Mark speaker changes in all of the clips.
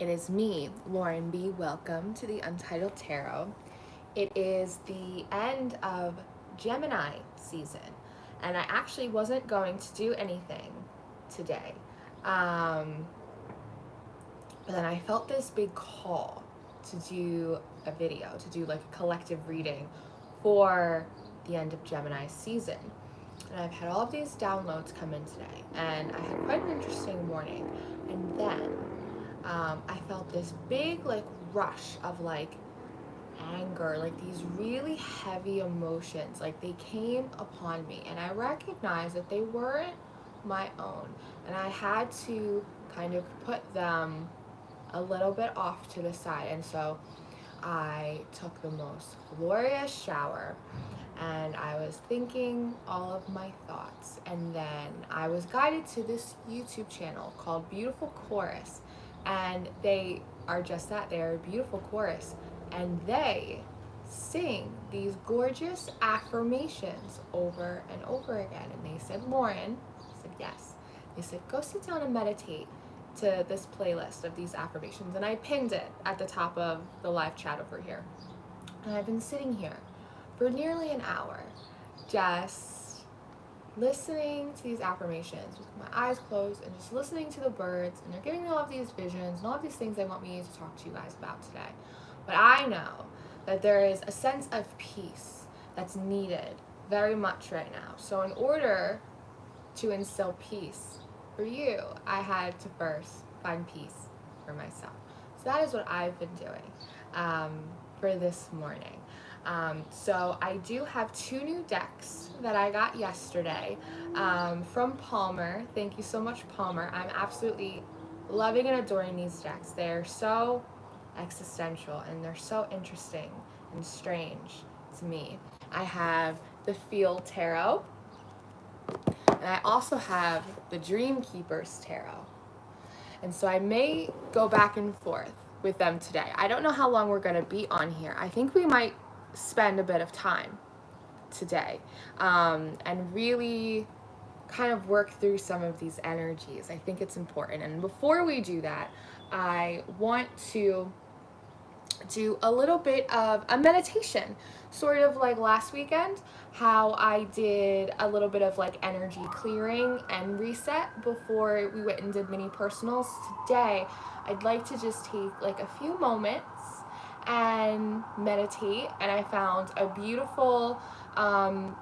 Speaker 1: It is me, Lauren B. Welcome to the Untitled Tarot. It is the end of Gemini season, and I actually wasn't going to do anything today. But then I felt this big call to do a video, to do like a collective reading for the end of Gemini season. And I've had all of these downloads come in today, and I had quite an interesting morning. And then I felt this big like rush of like anger, like these really heavy emotions, like they came upon me, and I recognized that they weren't my own, and I had to kind of put them a little bit off to the side. And so I took the most glorious shower, and I was thinking all of my thoughts, and then I was guided to this YouTube channel called Beautiful Chorus, and they are just that. They're a beautiful chorus, and they sing these gorgeous affirmations over and over again. And they said, Lauren, I said yes. They said, go sit down and meditate to this playlist of these affirmations. And I pinned it at the top of the live chat over here. And I've been sitting here for nearly an hour, just listening to these affirmations with my eyes closed and just listening to the birds, and they're giving me all of these visions and all of these things they want me to talk to you guys about today. But I know that there is a sense of peace that's needed very much right now. So in order to instill peace for you, I had to first find peace for myself. So that is what I've been doing for this morning. So I do have 2 new decks that I got yesterday from Palmer. Thank you so much, Palmer. I'm absolutely loving and adoring these decks. They're so existential and they're so interesting and strange to me. I have the Feel Tarot, and I also have the Dream Keepers Tarot. And so I may go back and forth with them today. I don't know how long we're going to be on here. I think we might spend a bit of time today and really kind of work through some of these energies. I think it's important. And before we do that, I want to do a little bit of a meditation, sort of like last weekend, how I did a little bit of like energy clearing and reset before we went and did mini personals. Today, I'd like to just take like a few moments and meditate, and I found a beautiful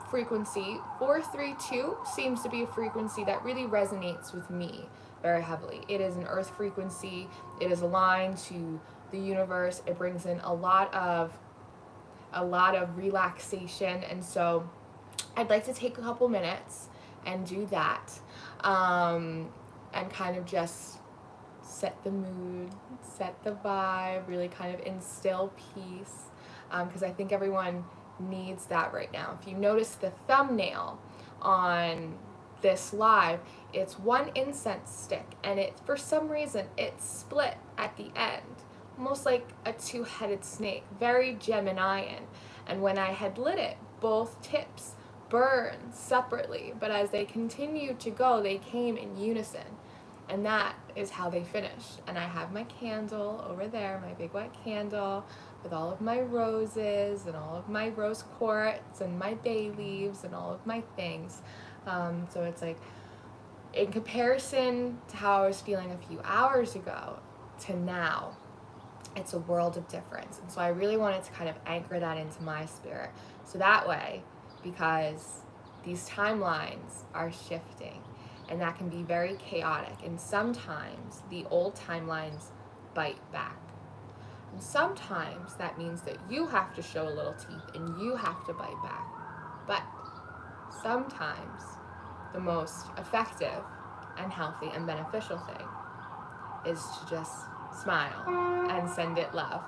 Speaker 1: frequency. 432 seems to be a frequency that really resonates with me very heavily. It is an earth frequency. It is aligned to the universe. It brings in a lot of relaxation, and so I'd like to take a couple minutes and do that, and kind of just set the mood, set the vibe, really kind of instill peace, because I think everyone needs that right now. If you notice the thumbnail on this live, it's one incense stick, and it, for some reason, it's split at the end, almost like a 2-headed snake, very Geminian. And when I had lit it, both tips burned separately, but as they continued to go, they came in unison. And that is how they finished. And I have my candle over there, my big white candle, with all of my roses and all of my rose quartz and my bay leaves and all of my things. So it's like, in comparison to how I was feeling a few hours ago to now, it's a world of difference. And so I really wanted to kind of anchor that into my spirit. So that way, because these timelines are shifting, and that can be very chaotic, and sometimes the old timelines bite back. And sometimes that means that you have to show a little teeth and you have to bite back. But sometimes the most effective and healthy and beneficial thing is to just smile and send it love,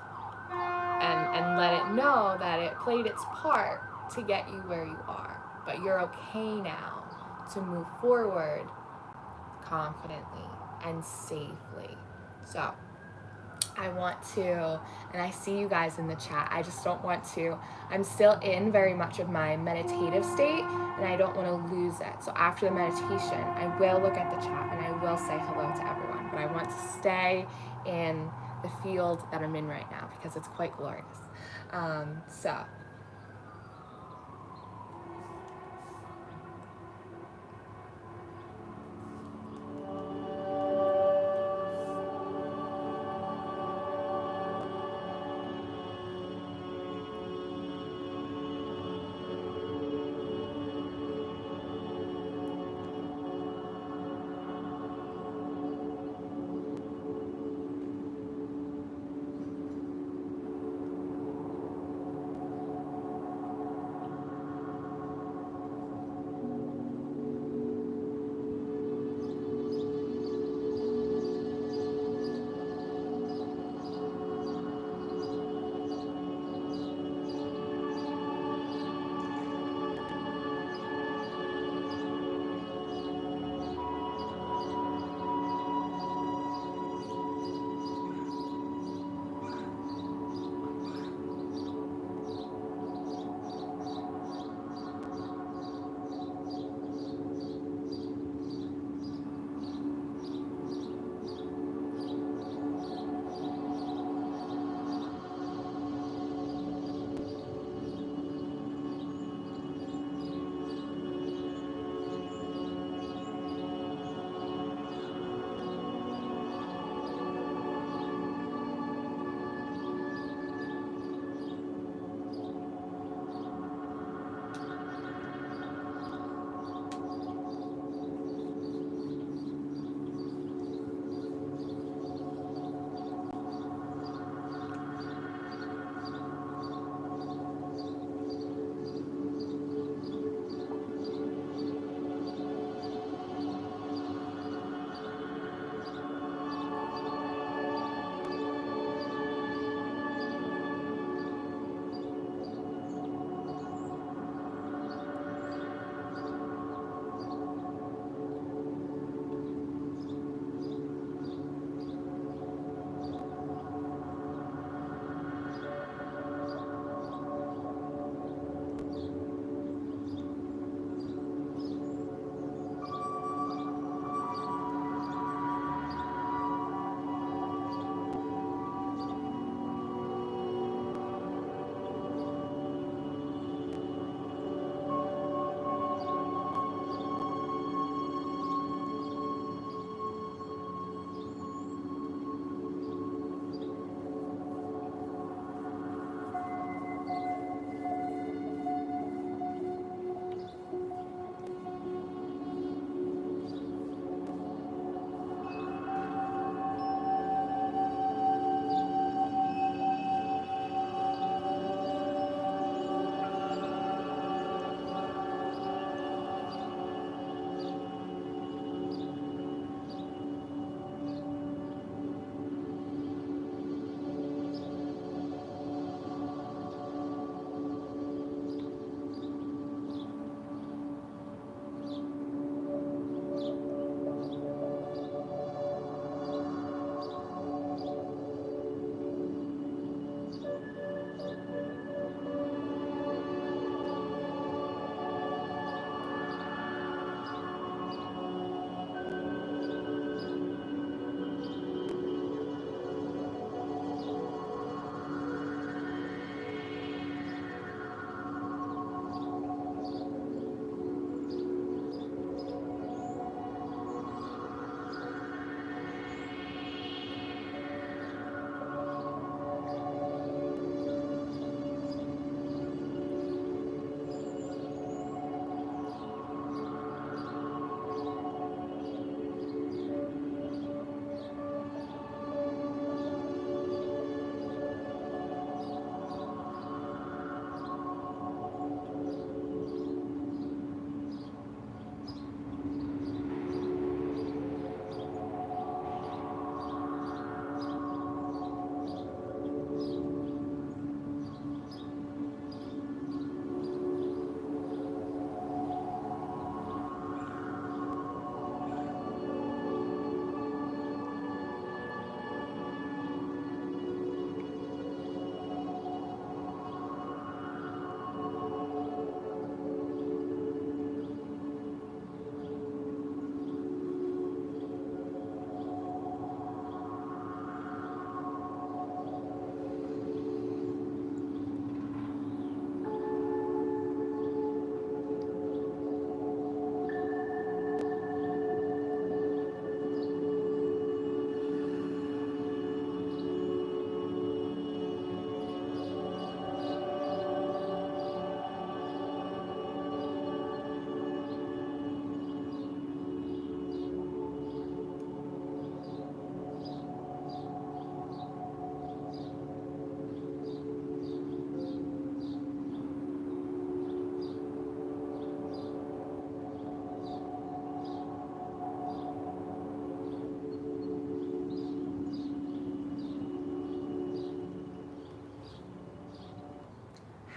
Speaker 1: and let it know that it played its part to get you where you are. But you're okay now to move forward confidently and safely. So I want to, and I see you guys in the chat, I just don't want to, I'm still in very much of my meditative state, and I don't want to lose it. So after the meditation, I will look at the chat and I will say hello to everyone, but I want to stay in the field that I'm in right now because it's quite glorious. So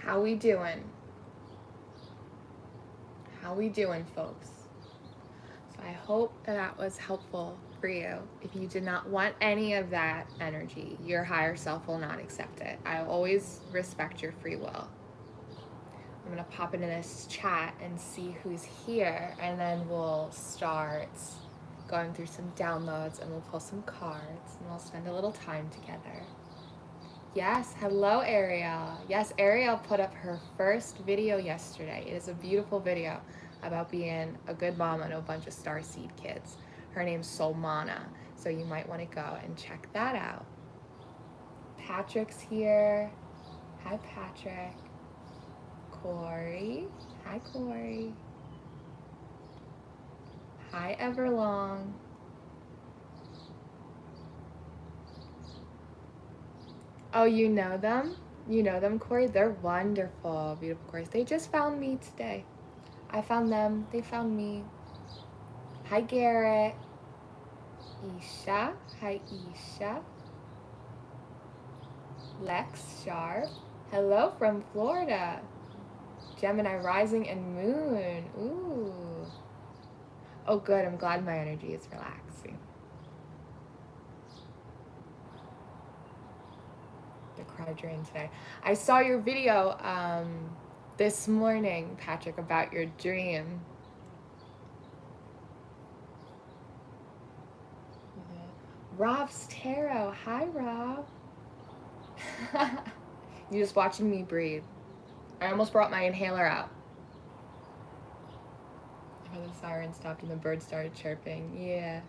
Speaker 1: How we doing? How we doing, folks? So I hope that was helpful for you. If you did not want any of that energy, your higher self will not accept it. I always respect your free will. I'm gonna pop into this chat and see who's here, and then we'll start going through some downloads, and we'll pull some cards, and we'll spend a little time together. Yes, hello Ariel. Yes, Ariel put up her first video yesterday. It is a beautiful video about being a good mom and a bunch of starseed kids. Her name's Solmana, so you might want to go and check that out. Patrick's here. Hi, Patrick. Corey. Hi, Corey. Hi, Everlong. Oh, you know them? You know them, Corey? They're wonderful, beautiful Corey. They just found me today. I found them. They found me. Hi, Garrett. Isha. Hi, Isha. Lex Sharp. Hello from Florida. Gemini rising and moon. Ooh. Oh, good. I'm glad my energy is relaxing. The crowd drain today. I saw your video this morning, Patrick, about your dream. Rob's Tarot. Hi, Rob. You're just watching me breathe. I almost brought my inhaler out. Oh, the siren stopped and the bird started chirping. Yeah.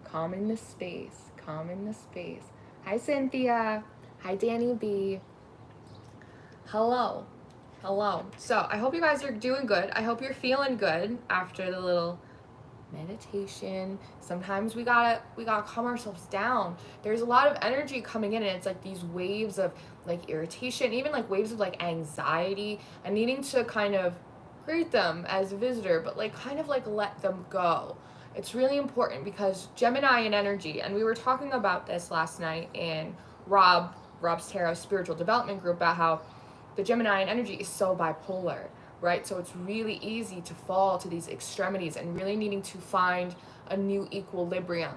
Speaker 1: Calm in the space. Calm in the space. Hi, Cynthia. Hi, Danny B. Hello. Hello. So I hope you guys are doing good. I hope you're feeling good after the little meditation. Sometimes we gotta calm ourselves down. There's a lot of energy coming in, and it's like these waves of like irritation, even like waves of like anxiety, and needing to kind of greet them as a visitor, but like kind of like let them go. It's really important because Gemini and energy, and we were talking about this last night in Rob's Tarot Spiritual Development Group about how the Gemini and energy is so bipolar, right? So it's really easy to fall to these extremities and really needing to find a new equilibrium.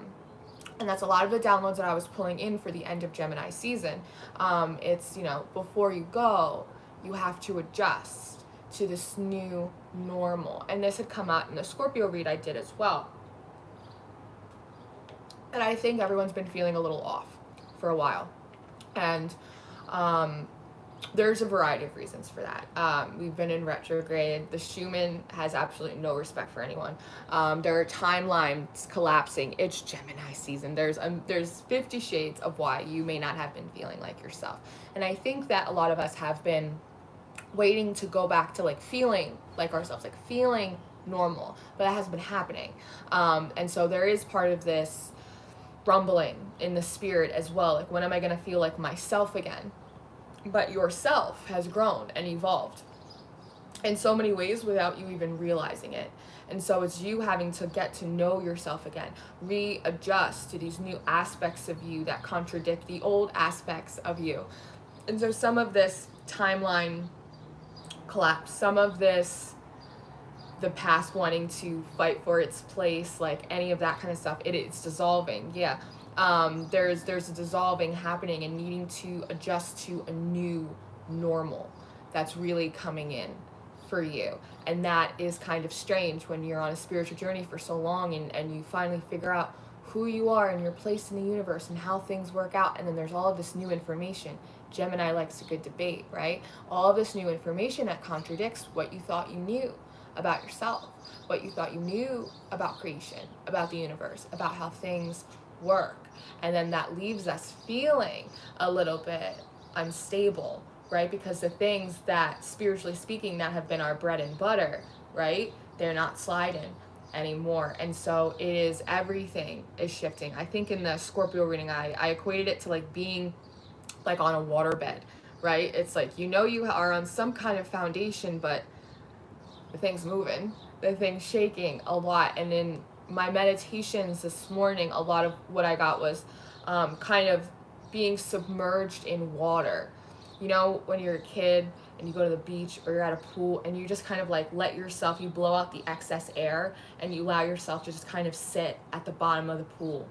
Speaker 1: And that's a lot of the downloads that I was pulling in for the end of Gemini season. It's, you know, before you go, you have to adjust to this new normal. And this had come out in the Scorpio read I did as well. And I think everyone's been feeling a little off for a while. And there's a variety of reasons for that. We've been in retrograde. The Schumann has absolutely no respect for anyone. There are timelines collapsing. It's Gemini season. There's 50 shades of why you may not have been feeling like yourself. And I think that a lot of us have been waiting to go back to like feeling like ourselves, like feeling normal, but that hasn't been happening. And so there is part of this rumbling in the spirit as well. Like, when am I going to feel like myself again? But yourself has grown and evolved in so many ways without you even realizing it. And so it's you having to get to know yourself again, readjust to these new aspects of you that contradict the old aspects of you. And so some of this timeline collapse, some of this, the past wanting to fight for its place, like any of that kind of stuff, it's dissolving. Yeah. There's a dissolving happening and needing to adjust to a new normal that's really coming in for you. And that is kind of strange when you're on a spiritual journey for so long and you finally figure out who you are and your place in the universe and how things work out. And then there's all of this new information. Gemini likes a good debate, right? All of this new information that contradicts what you thought you knew about yourself, what you thought you knew about creation, about the universe, about how things work. And then that leaves us feeling a little bit unstable, right? Because the things that, spiritually speaking, that have been our bread and butter, right? They're not sliding anymore. And so it is, everything is shifting. I think in the Scorpio reading, I equated it to like being like on a waterbed, right? It's like, you know, you are on some kind of foundation, but the thing's moving, the thing's shaking a lot. And in my meditations this morning, a lot of what I got was kind of being submerged in water. You know, when you're a kid and you go to the beach or you're at a pool and you just kind of like let yourself, you blow out the excess air and you allow yourself to just kind of sit at the bottom of the pool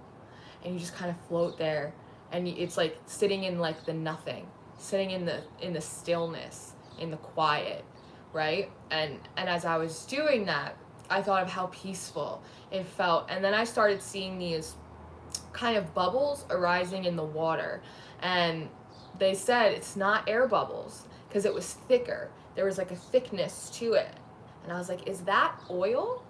Speaker 1: and you just kind of float there, and it's like sitting in like the nothing, sitting in the stillness, in the quiet, right? And as I was doing that, I thought of how peaceful it felt. And then I started seeing these kind of bubbles arising in the water, and they said it's not air bubbles because it was thicker. There was like a thickness to it. And I was like, is that oil?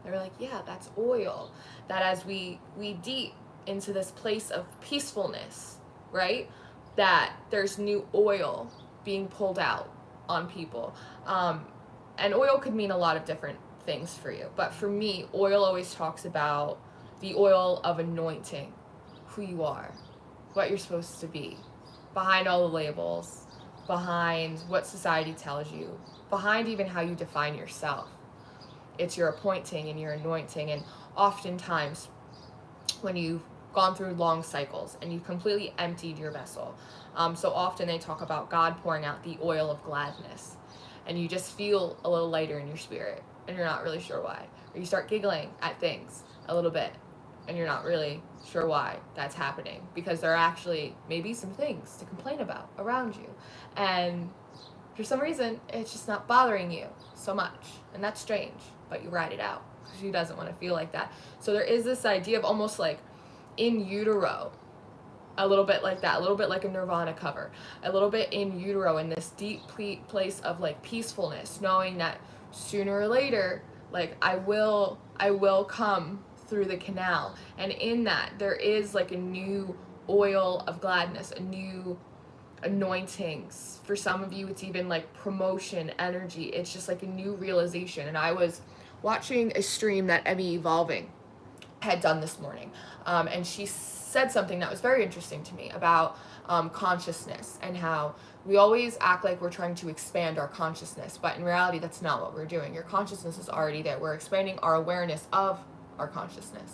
Speaker 1: They were like, yeah, that's oil. That as we deep into this place of peacefulness, right? That there's new oil being pulled out on people. And oil could mean a lot of different things for you. But for me, oil always talks about the oil of anointing, who you are, what you're supposed to be, behind all the labels, behind what society tells you, behind even how you define yourself. It's your appointing and your anointing. And oftentimes when you've gone through long cycles and you completely emptied your vessel, so often they talk about God pouring out the oil of gladness, and you just feel a little lighter in your spirit and you're not really sure why. Or you start giggling at things a little bit and you're not really sure why that's happening, because there are actually maybe some things to complain about around you, and for some reason it's just not bothering you so much, and that's strange, but you ride it out because who doesn't want to feel like that? So there is this idea of almost like in utero, a little bit like that, a little bit like a Nirvana cover, a little bit in utero, in this deep place of like peacefulness, knowing that sooner or later, like I will come through the canal. And in that there is like a new oil of gladness, a new anointings. For some of you it's even like promotion energy. It's just like a new realization. And I was watching a stream that Emmy Evolving had done this morning, and she said something that was very interesting to me about consciousness, and how we always act like we're trying to expand our consciousness, but in reality that's not what we're doing. Your consciousness is already there. We're expanding our awareness of our consciousness,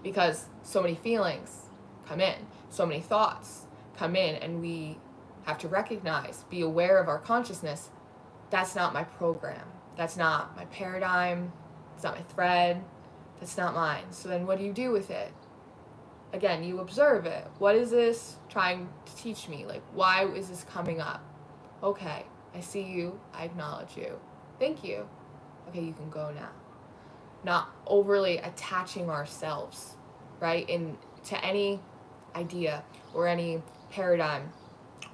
Speaker 1: because so many feelings come in, so many thoughts come in, and we have to recognize, be aware of our consciousness. That's not my program, that's not my paradigm, it's not my thread, that's not mine. So then what do you do with it? Again, you observe it. What is this trying to teach me? Like, why is this coming up? Okay, I see you, I acknowledge you, thank you. Okay, you can go now. Not overly attaching ourselves, right, to any idea or any paradigm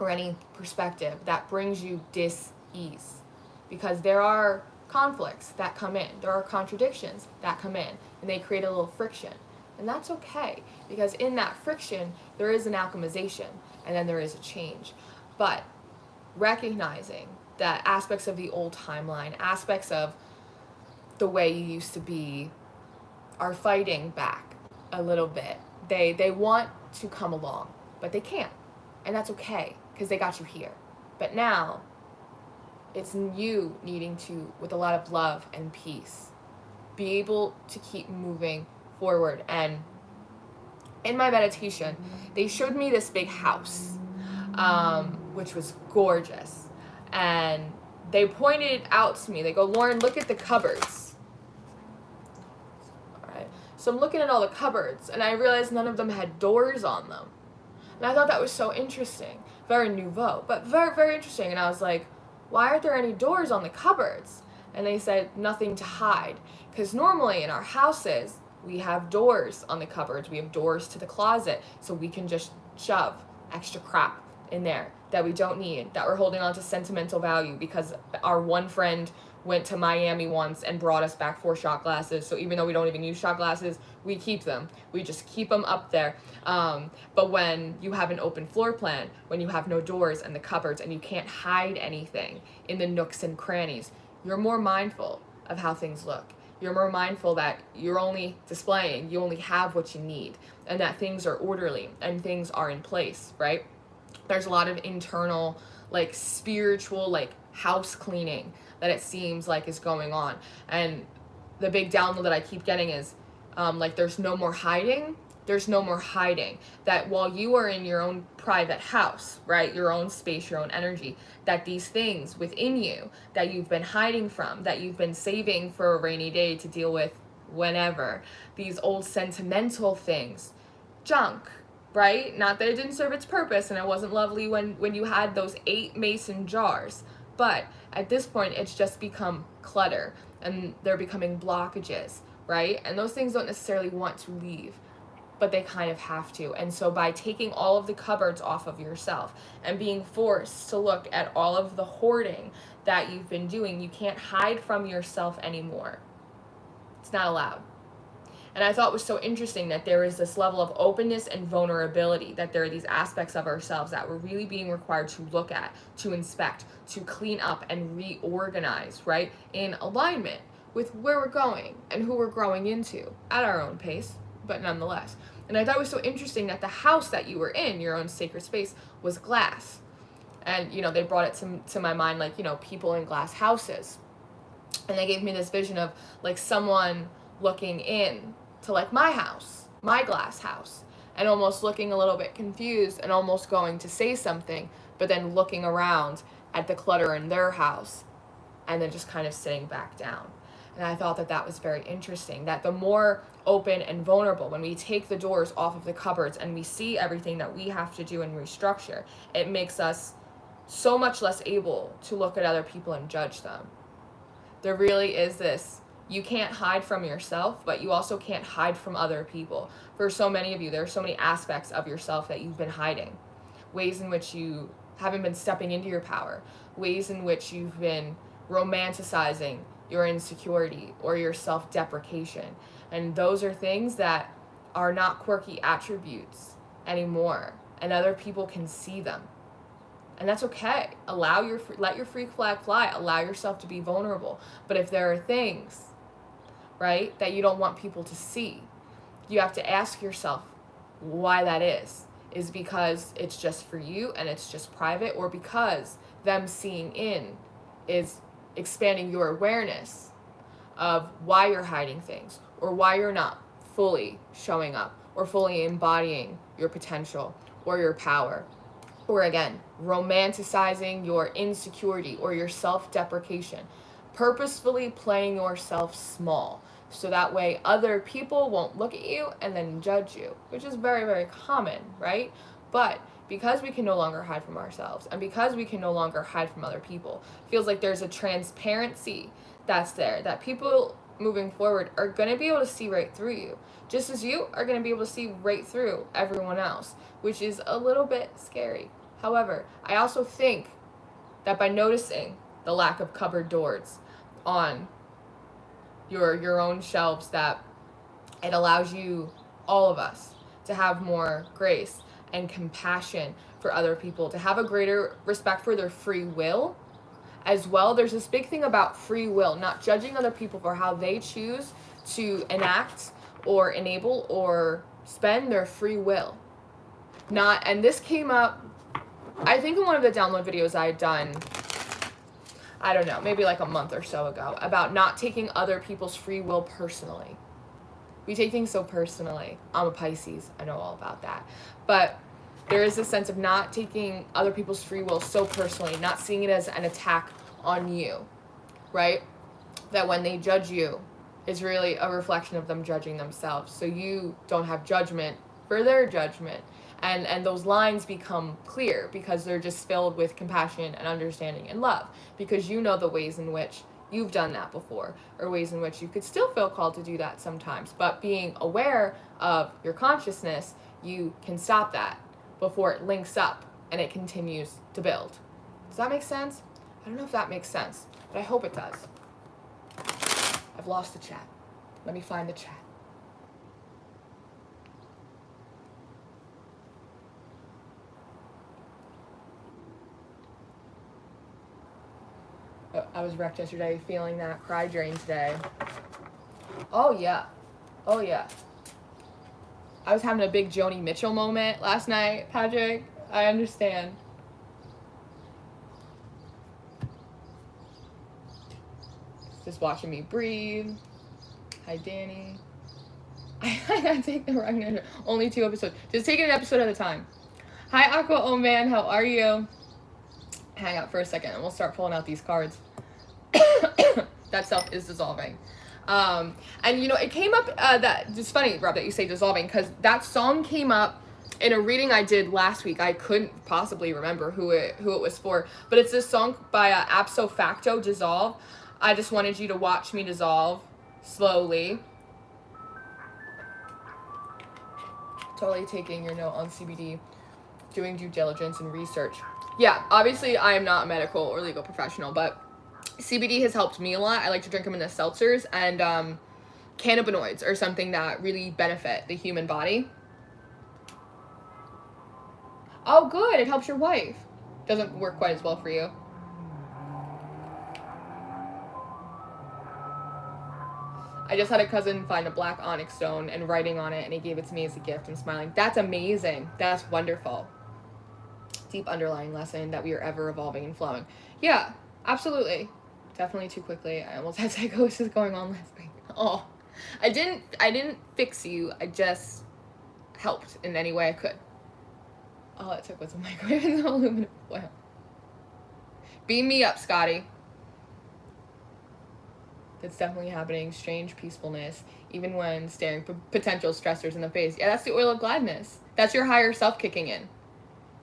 Speaker 1: or any perspective that brings you dis-ease, because there are conflicts that come in, there are contradictions that come in, and they create a little friction. And that's okay, because in that friction there is an alchemization, and then there is a change. But recognizing that aspects of the old timeline, aspects of the way you used to be, are fighting back a little bit. They want to come along, but they can't. And that's okay, because they got you here. But now it's you needing to, with a lot of love and peace, be able to keep moving forward. And in my meditation, they showed me this big house, which was gorgeous. And they pointed it out to me. They go, Lauren, look at the cupboards. All right. So I'm looking at all the cupboards, and I realized none of them had doors on them. And I thought that was so interesting. Very nouveau, but very, very interesting. And I was like, why aren't there any doors on the cupboards? And they said, nothing to hide. Because normally in our houses, we have doors on the cupboards. We have doors to the closet, so we can just shove extra crap in there that we don't need, that we're holding on to sentimental value because our one friend went to Miami once and brought us back 4 shot glasses. So even though we don't even use shot glasses, we keep them. We just keep them up there. But when you have an open floor plan, when you have no doors and the cupboards and you can't hide anything in the nooks and crannies, you're more mindful of how things look. You're more mindful that you're only displaying, you only have what you need, and that things are orderly and things are in place, right? There's a lot of internal, like spiritual, like house cleaning that it seems like is going on. And the big download that I keep getting is like there's no more hiding, there's no more hiding. That while you are in your own private house, right, your own space, your own energy, that these things within you that you've been hiding from, that you've been saving for a rainy day to deal with whenever, these old sentimental things, junk, right? Not that it didn't serve its purpose and it wasn't lovely when you had those 8 mason jars, but at this point it's just become clutter and they're becoming blockages, right? And those things don't necessarily want to leave, but they kind of have to. And so by taking all of the cupboards off of yourself and being forced to look at all of the hoarding that you've been doing, you can't hide from yourself anymore. It's not allowed. And I thought it was so interesting that there is this level of openness and vulnerability, that there are these aspects of ourselves that we're really being required to look at, to inspect, to clean up and reorganize, right? In alignment with where we're going and who we're growing into at our own pace, but nonetheless. And I thought it was so interesting that the house that you were in, your own sacred space, was glass. And, you know, they brought it to my mind, like, you know, people in glass houses. And they gave me this vision of, like, someone looking in to, like, my house, my glass house, and almost looking a little bit confused and almost going to say something, but then looking around at the clutter in their house and then just kind of sitting back down. And I thought that that was very interesting, that the more open and vulnerable, when we take the doors off of the cupboards and we see everything that we have to do and restructure, it makes us so much less able to look at other people and judge them. There really is this, you can't hide from yourself, but you also can't hide from other people. For so many of you, there are so many aspects of yourself that you've been hiding, ways in which you haven't been stepping into your power, ways in which you've been romanticizing your insecurity or your self-deprecation. And those are things that are not quirky attributes anymore, and other people can see them. And that's okay. Let your freak flag fly. Allow yourself to be vulnerable. But if there are things, right, that you don't want people to see, you have to ask yourself why that is. Is because it's just for you and it's just private, or because them seeing in is expanding your awareness of why you're hiding things, or why you're not fully showing up or fully embodying your potential or your power, or again, romanticizing your insecurity or your self-deprecation, purposefully playing yourself small so that way other people won't look at you and then judge you, which is very, very common, right? But because we can no longer hide from ourselves, and because we can no longer hide from other people, it feels like there's a transparency that's there, that people moving forward are going to be able to see right through you, just as you are going to be able to see right through everyone else, which is a little bit scary. However, I also think that by noticing the lack of cupboard doors on your own shelves, that it allows you, all of us, to have more grace and compassion for other people, to have a greater respect for their free will as well. There's this big thing about free will, not judging other people for how they choose to enact or enable or spend their free will. And this came up, I think, in one of the download videos I had done, I don't know, maybe like a month or so ago, about not taking other people's free will personally. We take things so personally. I'm a Pisces, I know all about that. But there is a sense of not taking other people's free will so personally, not seeing it as an attack on you, right? That when they judge you, is really a reflection of them judging themselves. So you don't have judgment for their judgment. And those lines become clear because they're just filled with compassion and understanding and love, because you know the ways in which you've done that before, or ways in which you could still feel called to do that sometimes. But being aware of your consciousness, you can stop that before it links up and it continues to build. Does that make sense? I don't know if that makes sense, but I hope it does. I've lost the chat. Let me find the chat. I was wrecked yesterday, feeling that cry drain today. Oh yeah. Oh yeah. I was having a big Joni Mitchell moment last night, Patrick. I understand. Just watching me breathe. Hi, Danny. I gotta take the wrong. Only 2 episodes. Just take it an episode at a time. Hi, Aqua. Oh man, how are you? Hang out for a second, and we'll start pulling out these cards. That self is dissolving. And you know, it came up that it's funny, Rob, that you say dissolving, because that song came up in a reading I did last week. I couldn't possibly remember who it was for, but it's this song by Apso Facto, Dissolve. I just wanted you to watch me dissolve slowly. Totally taking your note on CBD, doing due diligence and research. Yeah, obviously I am not a medical or legal professional, but CBD has helped me a lot. I like to drink them in the seltzers, and cannabinoids are something that really benefit the human body. Oh, good. It helps your wife. Doesn't work quite as well for you. I just had a cousin find a black onyx stone and writing on it, and he gave it to me as a gift. I'm smiling. That's amazing. That's wonderful. Deep underlying lesson that we are ever evolving and flowing. Yeah, absolutely. Definitely too quickly. I almost had psychosis going on last week. Oh, I didn't fix you. I just helped in any way I could. All it took was a microwave and some aluminum foil. Beam me up, Scotty. That's definitely happening. Strange peacefulness, even when staring potential stressors in the face. Yeah, that's the oil of gladness. That's your higher self kicking in.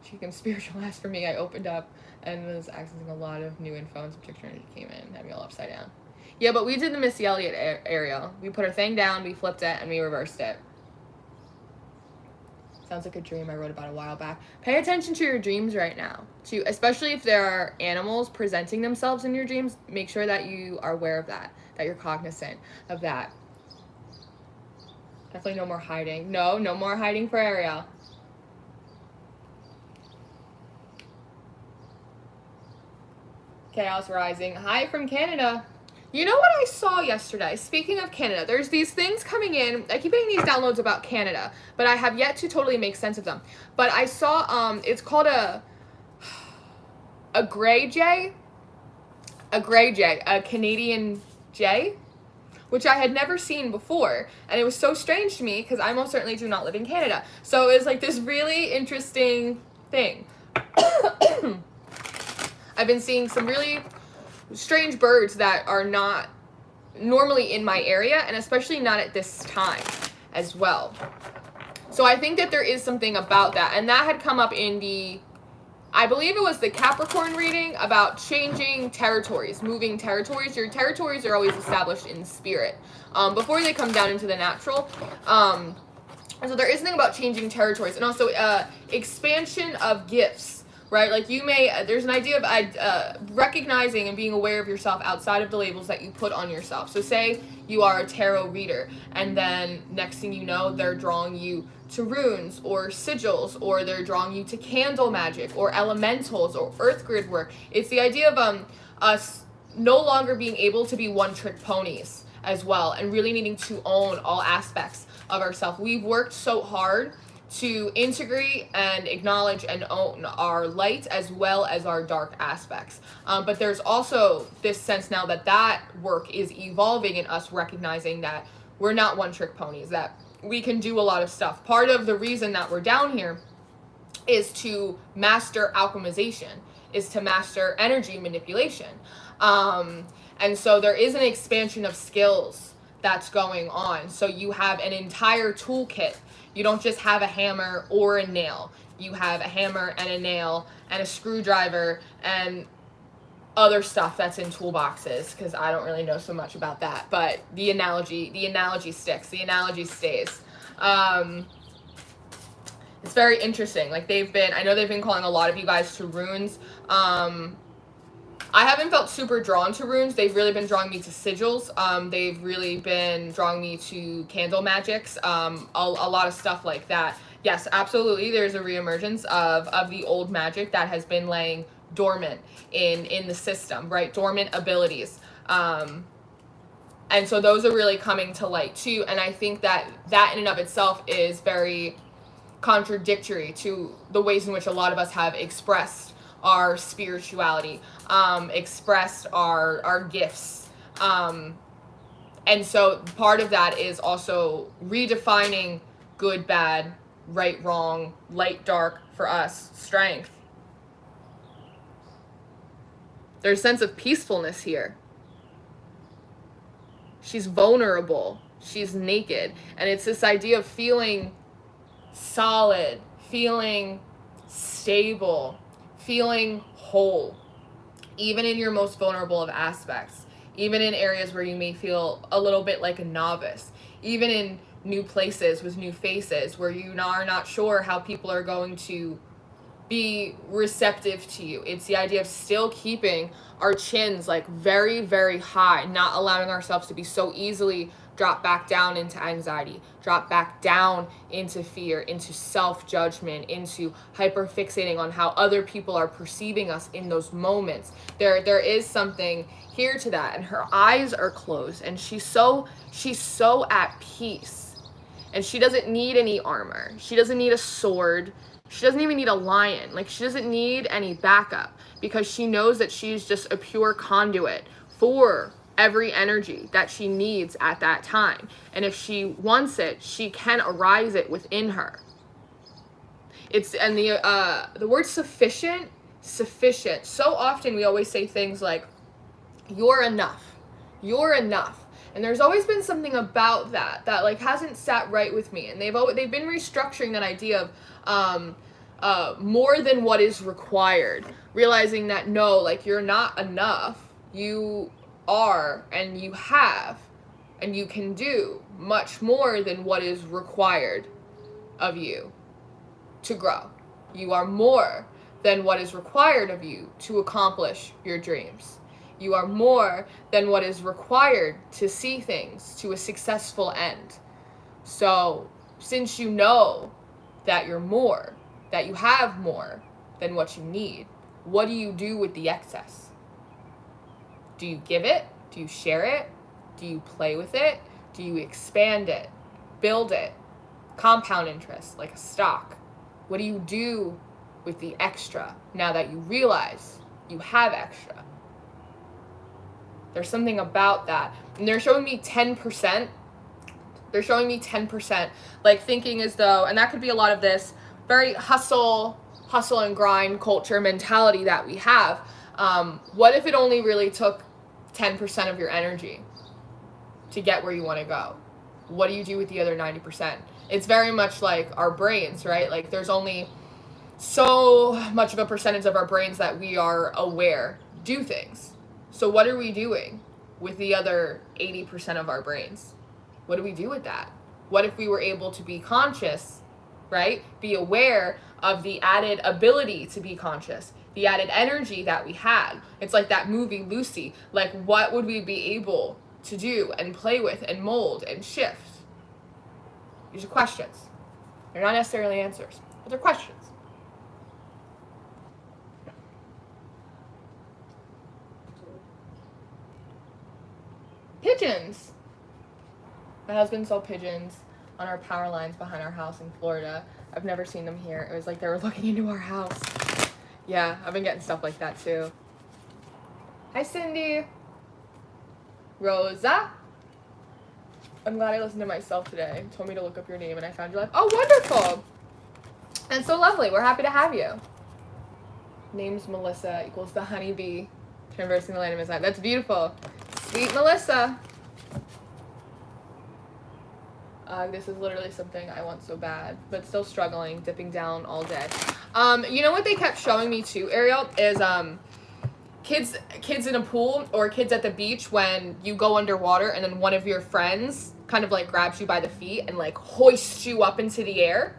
Speaker 1: She became spiritual as for me. I opened up and was accessing a lot of new info, and some picture energy came in, had me all upside down. Yeah, but we did the Missy Elliott area. We put her thing down, we flipped it, and we reversed it. Sounds like a dream I wrote about a while back. Pay attention to your dreams right now, too, especially if there are animals presenting themselves in your dreams. Make sure that you are aware of that you're cognizant of that. Definitely no more hiding. No more hiding for Ariel. Chaos Rising. Hi from Canada. You know what I saw yesterday? Speaking of Canada, there's these things coming in. I keep getting these downloads about Canada, but I have yet to totally make sense of them. But I saw, it's called a gray jay, a Canadian jay, which I had never seen before. And it was so strange to me because I most certainly do not live in Canada. So it was like this really interesting thing. I've been seeing some really strange birds that are not normally in my area, and especially not at this time as well. So I think that there is something about that, and that had come up in the, I believe it was the Capricorn reading about changing territories, moving territories. Your territories are always established in spirit before they come down into the natural. And so there is something about changing territories, and also expansion of gifts. Right, like you may, there's an idea of recognizing and being aware of yourself outside of the labels that you put on yourself. So say you are a tarot reader, and then next thing you know, they're drawing you to runes or sigils, or they're drawing you to candle magic or elementals or earth grid work. It's the idea of us no longer being able to be one-trick ponies as well, and really needing to own all aspects of ourselves. We've worked so hard to integrate and acknowledge and own our light as well as our dark aspects. But there's also this sense now that work is evolving in us recognizing that we're not one-trick ponies, that we can do a lot of stuff. Part of the reason that we're down here is to master alchemization, is to master energy manipulation. And so there is an expansion of skills that's going on. So you have an entire toolkit. You don't just have a hammer or a nail. You have a hammer and a nail and a screwdriver and other stuff that's in toolboxes, because I don't really know so much about that. But the analogy sticks. The analogy stays. It's very interesting. Like I know they've been calling a lot of you guys to runes. I haven't felt super drawn to runes. They've really been drawing me to sigils. They've really been drawing me to candle magics, a lot of stuff like that. Yes, absolutely. There's a reemergence of the old magic that has been laying dormant in the system, right? Dormant abilities. And so those are really coming to light too. And I think that in and of itself is very contradictory to the ways in which a lot of us have expressed our spirituality, expressed our gifts, And so part of that is also redefining good, bad, right, wrong, light, dark, for us, strength. There's a sense of peacefulness here. She's vulnerable. She's naked. And it's this idea of feeling solid, feeling stable, feeling whole, even in your most vulnerable of aspects, even in areas where you may feel a little bit like a novice, even in new places with new faces where you are not sure how people are going to be receptive to you. It's the idea of still keeping our chins like very, very high, not allowing ourselves to be so easily drop back down into anxiety, drop back down into fear, into self-judgment, into hyper-fixating on how other people are perceiving us in those moments. There is something here to that, and her eyes are closed, and she's so at peace, and she doesn't need any armor. She doesn't need a sword. She doesn't even need a lion. Like, she doesn't need any backup, because she knows that she's just a pure conduit for every energy that she needs at that time. And if she wants it, she can arise it within her. And the word sufficient. So often we always say things like, you're enough. You're enough. And there's always been something about that like hasn't sat right with me. And they've been restructuring that idea of more than what is required. Realizing that no, like, you're not enough. You are, and you have, and you can do much more than what is required of you to grow. You are more than what is required of you to accomplish your dreams. You are more than what is required to see things to a successful end. So, since you know that you're more, that you have more than what you need, what do you do with the excess? Do you give it? Do you share it? Do you play with it? Do you expand it? Build it? Compound interest, like a stock. What do you do with the extra now that you realize you have extra? There's something about that. And they're showing me 10%. They're showing me 10%, like thinking as though, and that could be a lot of this very hustle and grind culture mentality that we have. What if it only really took 10% of your energy to get where you want to go? What do you do with the other 90%? It's very much like our brains, right? Like, there's only so much of a percentage of our brains that we are aware do things. So what are we doing with the other 80% of our brains? What do we do with that? What if we were able to be conscious, right? Be aware of the added ability to be conscious, the added energy that we had. It's like that movie Lucy. Like, what would we be able to do and play with and mold and shift? These are questions. They're not necessarily answers, but they're questions. Pigeons. My husband saw pigeons on our power lines behind our house in Florida. I've never seen them here. It was like they were looking into our house. Yeah, I've been getting stuff like that too. Hi, Cindy. Rosa. I'm glad I listened to myself today. You told me to look up your name and I found your life. Oh, wonderful. And so lovely. We're happy to have you. Name's Melissa equals the honeybee. Traversing the land of his life. That's beautiful. Sweet Melissa. This is literally something I want so bad, but still struggling, dipping down all day. You know what they kept showing me too, Ariel, is kids in a pool or kids at the beach when you go underwater and then one of your friends kind of like grabs you by the feet and like hoists you up into the air,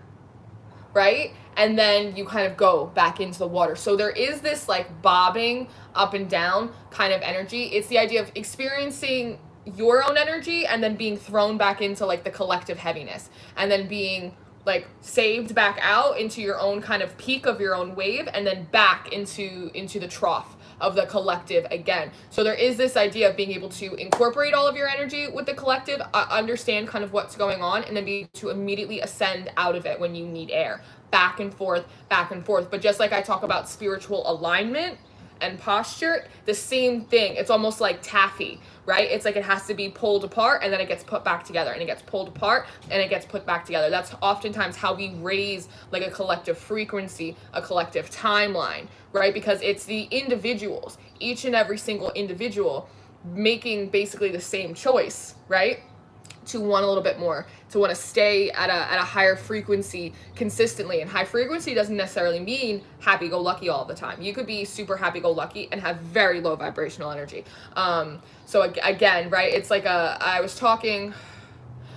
Speaker 1: right? And then you kind of go back into the water. So there is this like bobbing up and down kind of energy. It's the idea of experiencing your own energy and then being thrown back into like the collective heaviness and then being like saved back out into your own kind of peak of your own wave and then back into the trough of the collective again. So there is this idea of being able to incorporate all of your energy with the collective, understand kind of what's going on, and then be able to immediately ascend out of it when you need air. Back and forth, back and forth. But just like I talk about spiritual alignment and posture, the same thing. It's almost like taffy, right? It's like it has to be pulled apart and then it gets put back together, and it gets pulled apart and it gets put back together. That's oftentimes how we raise like a collective frequency, a collective timeline, right? Because it's the individuals, each and every single individual making basically the same choice, right? To want a little bit more, to want to stay at a higher frequency consistently. And high frequency doesn't necessarily mean happy-go-lucky all the time. You could be super happy-go-lucky and have very low vibrational energy. So again, right, it's like I was talking,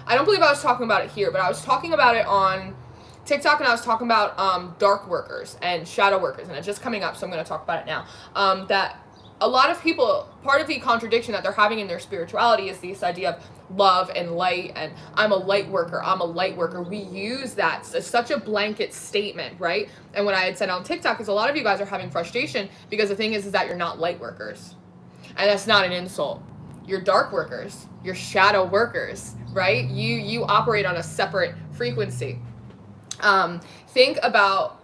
Speaker 1: I don't believe I was talking about it here, but I was talking about it on TikTok, and I was talking about dark workers and shadow workers, and it's just coming up, so I'm going to talk about it now. That a lot of people, part of the contradiction that they're having in their spirituality is this idea of love and light, and I'm a light worker, I'm a light worker. We use that as such a blanket statement, right? And what I had said on TikTok is a lot of you guys are having frustration because the thing is that you're not light workers. And that's not an insult. You're dark workers, you're shadow workers, right? You operate on a separate frequency. Think about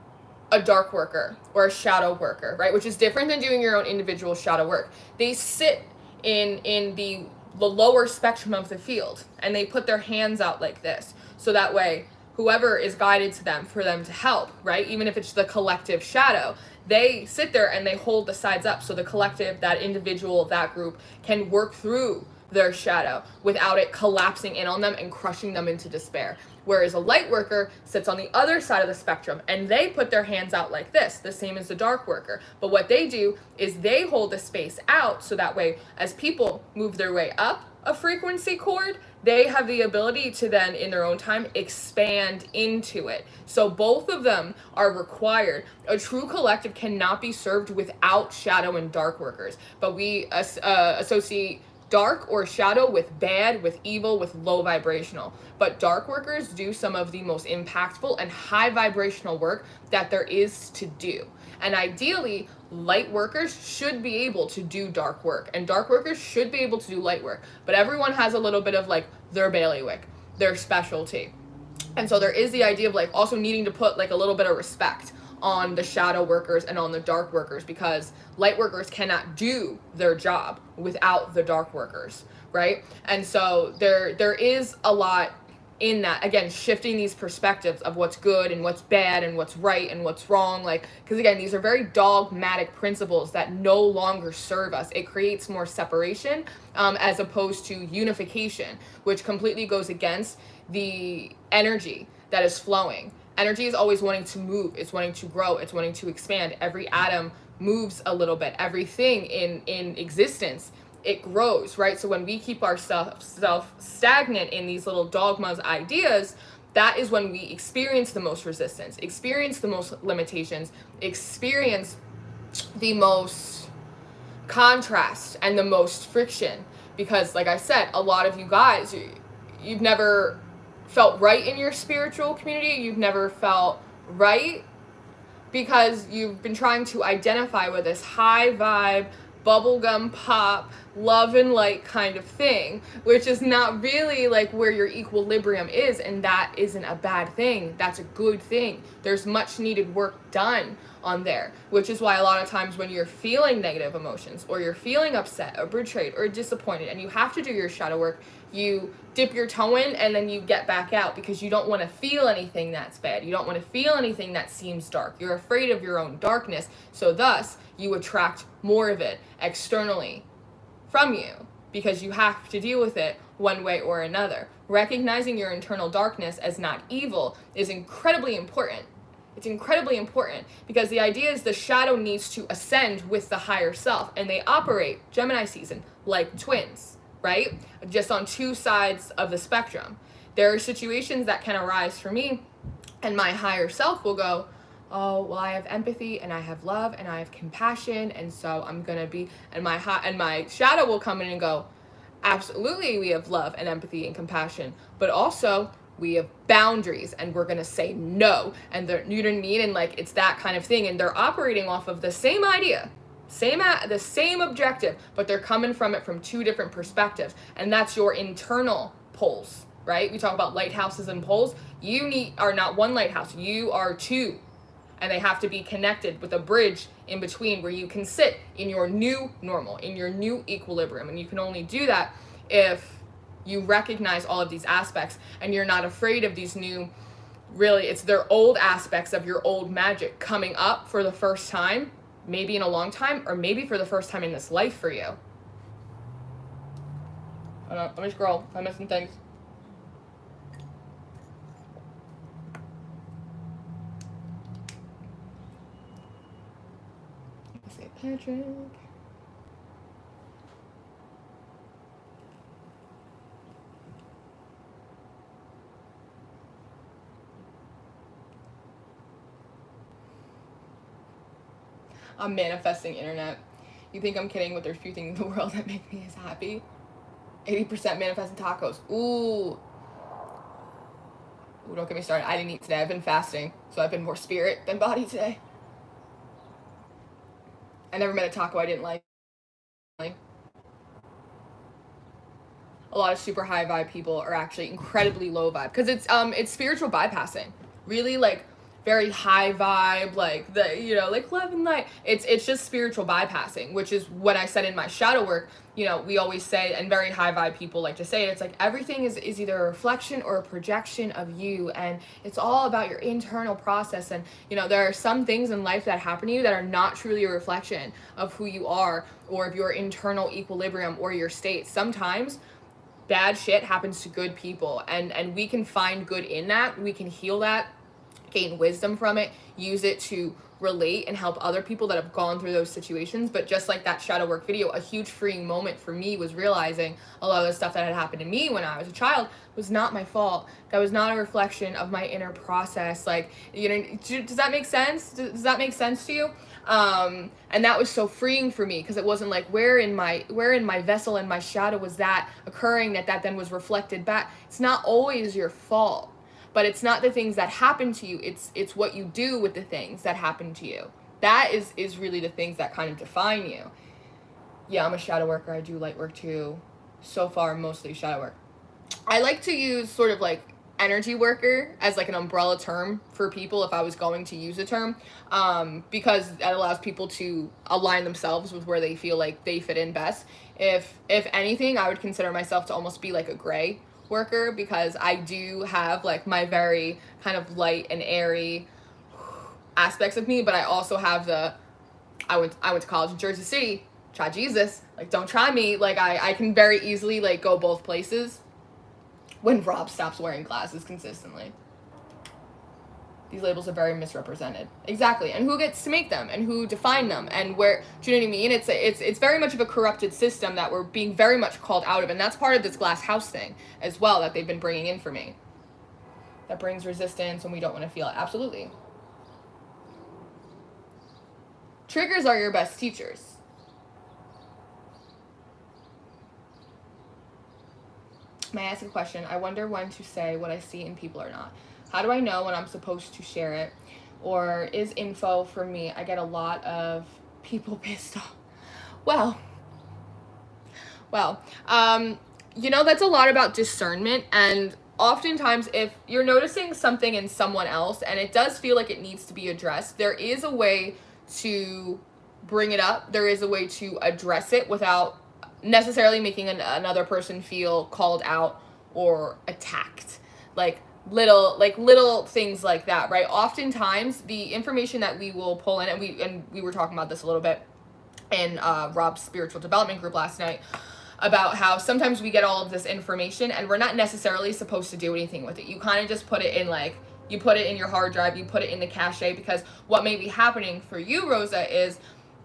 Speaker 1: a dark worker or a shadow worker, right? Which is different than doing your own individual shadow work. They sit in the lower spectrum of the field, and they put their hands out like this. So that way, whoever is guided to them for them to help, right? Even if it's the collective shadow, they sit there and they hold the sides up so the collective, that individual, that group can work through their shadow without it collapsing in on them and crushing them into despair. Whereas a light worker sits on the other side of the spectrum and they put their hands out like this, the same as the dark worker. But what they do is they hold the space out so that way as people move their way up a frequency chord, they have the ability to then in their own time expand into it. So both of them are required. A true collective cannot be served without shadow and dark workers. But we associate dark or shadow with bad, with evil, with low vibrational. But dark workers do some of the most impactful and high vibrational work that there is to do. And ideally, light workers should be able to do dark work, and dark workers should be able to do light work. But everyone has a little bit of like their bailiwick, their specialty. And so there is the idea of like also needing to put like a little bit of respect on the shadow workers and on the dark workers, because light workers cannot do their job without the dark workers, right? And so there is a lot in that, again, shifting these perspectives of what's good and what's bad and what's right and what's wrong, like, because again, these are very dogmatic principles that no longer serve us. It creates more separation as opposed to unification, which completely goes against the energy that is flowing. Energy is always wanting to move, it's wanting to grow, it's wanting to expand. Every atom moves a little bit. Everything in existence, it grows, right? So when we keep ourselves stagnant in these little dogmas, ideas, that is when we experience the most resistance, experience the most limitations, experience the most contrast and the most friction. Because like I said, a lot of you guys, you've never felt right in your spiritual community. You've never felt right because you've been trying to identify with this high vibe, bubblegum pop, love and light kind of thing, which is not really like where your equilibrium is. And that isn't a bad thing. That's a good thing. There's much needed work done on there, which is why a lot of times when you're feeling negative emotions or you're feeling upset or betrayed or disappointed and you have to do your shadow work, you dip your toe in and then you get back out because you don't want to feel anything that's bad. You don't want to feel anything that seems dark. You're afraid of your own darkness. So thus you attract more of it externally from you because you have to deal with it one way or another. Recognizing your internal darkness as not evil is incredibly important. It's incredibly important because the idea is the shadow needs to ascend with the higher self, and they operate, Gemini season, like twins, right? Just on two sides of the spectrum. There are situations that can arise for me, and my higher self will go, oh, well, I have empathy and I have love and I have compassion, and so I'm gonna be, and my shadow will come in and go, absolutely, we have love and empathy and compassion, but also we have boundaries and we're gonna say no. And you know what I mean? And like it's that kind of thing, and they're operating off of the same idea, the same objective, but they're coming from it from two different perspectives, and that's your internal poles, right? We talk about lighthouses and poles. You are not one lighthouse, you are two. and they have to be connected with a bridge in between where you can sit in your new normal, in your new equilibrium. And you can only do that if you recognize all of these aspects and you're not afraid of these new, really, it's their old aspects of your old magic coming up for the first time, maybe in a long time, or maybe for the first time in this life for you. Hold on, let me scroll. I'm missing things. St. Patrick. I'm manifesting internet. You think I'm kidding, but there's few things in the world that make me as happy. 80% manifesting tacos. Ooh, don't get me started. I didn't eat today. I've been fasting, so I've been more spirit than body today. I never met a taco I didn't like. A lot of super high vibe people are actually incredibly low vibe because it's spiritual bypassing. Really, like, very high vibe, like the, you know, like love and light. It's just spiritual bypassing, which is what I said in my shadow work. You know, we always say, and very high vibe people like to say it, it's like everything is either a reflection or a projection of you, and it's all about your internal process. And, you know, there are some things in life that happen to you that are not truly a reflection of who you are or of your internal equilibrium or your state. Sometimes bad shit happens to good people, and we can find good in that. We can heal that, gain wisdom from it, use it to relate and help other people that have gone through those situations. But just like that shadow work video, a huge freeing moment for me was realizing a lot of the stuff that had happened to me when I was a child was not my fault. That was not a reflection of my inner process. Like, you know, does that make sense? Does that make sense to you? And that was so freeing for me, because it wasn't like where in my vessel and my shadow was that occurring that then was reflected back. It's not always your fault. But it's not the things that happen to you, it's what you do with the things that happen to you. That is really the things that kind of define you. Yeah, I'm a shadow worker. I do light work too. So far, mostly shadow work. I like to use sort of like energy worker as like an umbrella term for people if I was going to use a term, because that allows people to align themselves with where they feel like they fit in best. If anything, I would consider myself to almost be like a gray worker, because I do have like my very kind of light and airy aspects of me, but I also have I went to college in Jersey City. Try Jesus, like don't try me. Like I can very easily like go both places when Rob stops wearing glasses consistently. These labels are very misrepresented. Exactly. And who gets to make them and who define them and where, do you know what I mean? It's very much of a corrupted system that we're being very much called out of. And that's part of this glass house thing as well that they've been bringing in for me. That brings resistance when we don't want to feel it. Absolutely. Triggers are your best teachers. May I ask a question? I wonder when to say what I see in people or not. How do I know when I'm supposed to share it? Or is info for me? I get a lot of people pissed off. Well, you know, that's a lot about discernment. And oftentimes if you're noticing something in someone else and it does feel like it needs to be addressed, there is a way to bring it up. There is a way to address it without necessarily making another person feel called out or attacked. Like little things like that, right? Oftentimes the information that we will pull in, and we were talking about this a little bit in Rob's spiritual development group last night, about how sometimes we get all of this information and we're not necessarily supposed to do anything with it. You kind of just put it in, like, you put it in your hard drive, you put it in the cache, because what may be happening for you, Rosa, is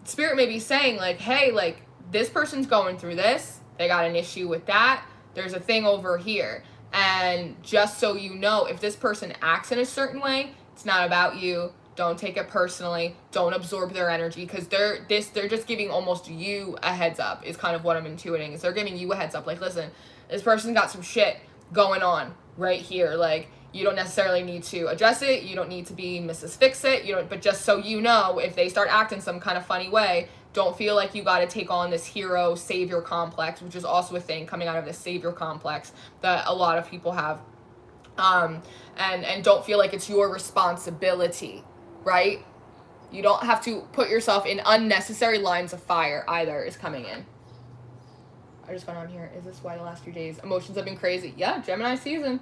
Speaker 1: spirit may be saying like, hey, like this person's going through this, they got an issue with that, there's a thing over here. And just so you know, if this person acts in a certain way, it's not about you. Don't take it personally. Don't absorb their energy, because they're just giving almost you a heads up is kind of what I'm intuiting. Is they're giving you a heads up. Like, listen, this person got some shit going on right here. Like, you don't necessarily need to address it. You don't need to be Mrs. Fix-It. But just so you know, if they start acting some kind of funny way, don't feel like you got to take on this hero savior complex, which is also a thing coming out of this savior complex that a lot of people have. And don't feel like it's your responsibility right? You don't have to put yourself in unnecessary lines of fire either is coming in. I just got on here. Is this why the last few days emotions have been crazy? Yeah, Gemini season.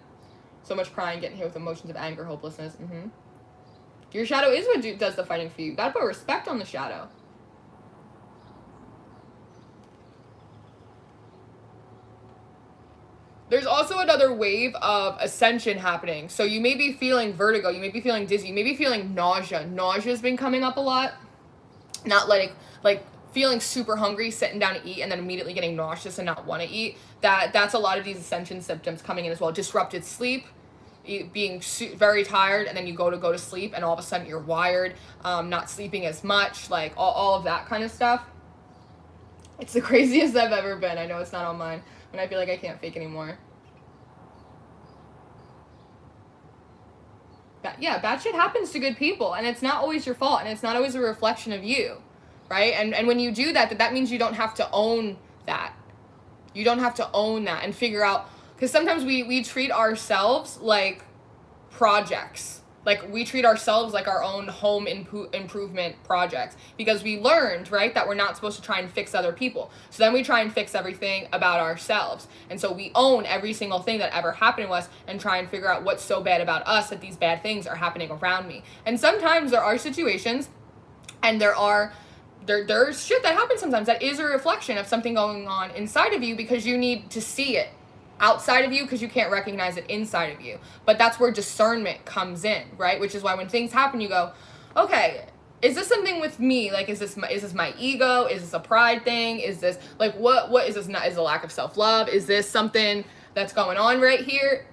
Speaker 1: So much crying, getting hit with emotions of anger, hopelessness. Your shadow is what does the fighting for you. You gotta put respect on the shadow. There's also another wave of ascension happening. So you may be feeling vertigo, you may be feeling dizzy, you may be feeling nausea. Nausea's been coming up a lot. Not letting, like feeling super hungry, sitting down to eat, and then immediately getting nauseous and not want to eat. That's a lot of these ascension symptoms coming in as well. Disrupted sleep, being very tired, and then you go to sleep, and all of a sudden you're wired, not sleeping as much, like all of that kind of stuff. It's the craziest I've ever been. I know it's not on mine, and I feel like I can't fake anymore. Yeah, bad shit happens to good people, and it's not always your fault, and it's not always a reflection of you, right? And when you do that means you don't have to own that. You don't have to own that and figure out, because sometimes we treat ourselves like projects. Like, we treat ourselves like our own home improvement projects, because we learned, right, that we're not supposed to try and fix other people. So then we try and fix everything about ourselves. And so we own every single thing that ever happened to us and try and figure out what's so bad about us that these bad things are happening around me. And sometimes there are situations, and there's shit that happens sometimes that is a reflection of something going on inside of you, because you need to see it outside of you because you can't recognize it inside of you. But that's where discernment comes in, right? Which is why when things happen, you go, okay, is this something with me? Like, is this my ego? Is this a pride thing? Is this like what is this? Not is a lack of self-love? Is this something that's going on right here?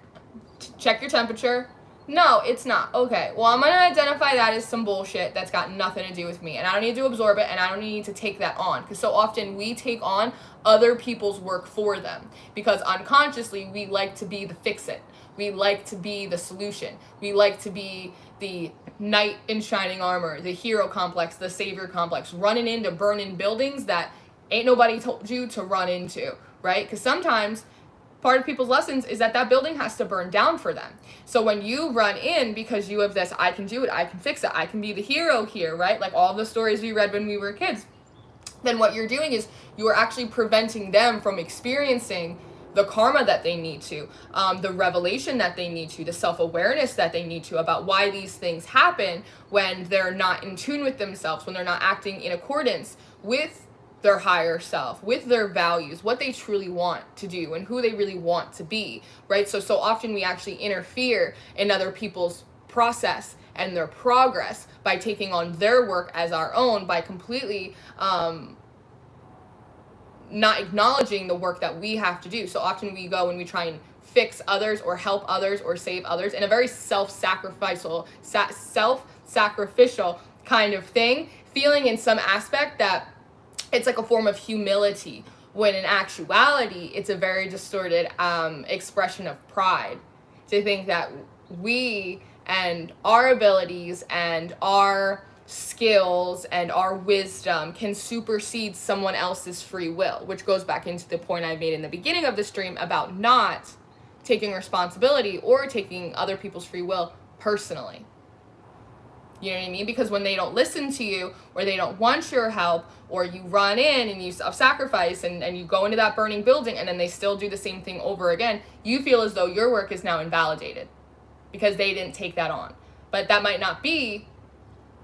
Speaker 1: Check your temperature. No, it's not. Okay, well, I'm going to identify that as some bullshit that's got nothing to do with me, and I don't need to absorb it, and I don't need to take that on, because so often we take on other people's work for them, because unconsciously we like to be the fix-it. We like to be the solution. We like to be the knight in shining armor, the hero complex, the savior complex, running into burning buildings that ain't nobody told you to run into, right? Because sometimes part of people's lessons is that building has to burn down for them. So when you run in because you have this, I can do it, I can fix it, I can be the hero here, right? Like all the stories we read when we were kids. Then what you're doing is you are actually preventing them from experiencing the karma that they need to, the revelation that they need to, the self-awareness that they need to about why these things happen when they're not in tune with themselves, when they're not acting in accordance with their higher self, with their values, what they truly want to do and who they really want to be, right? So often we actually interfere in other people's process and their progress by taking on their work as our own, by completely not acknowledging the work that we have to do. So often we go and we try and fix others or help others or save others in a very self-sacrificial kind of thing, feeling in some aspect that it's like a form of humility, when in actuality, it's a very distorted expression of pride. To think that we and our abilities and our skills and our wisdom can supersede someone else's free will, which goes back into the point I made in the beginning of the stream about not taking responsibility or taking other people's free will personally. You know what I mean? Because when they don't listen to you, or they don't want your help, or you run in and you self-sacrifice and you go into that burning building and then they still do the same thing over again, you feel as though your work is now invalidated because they didn't take that on. But that might not be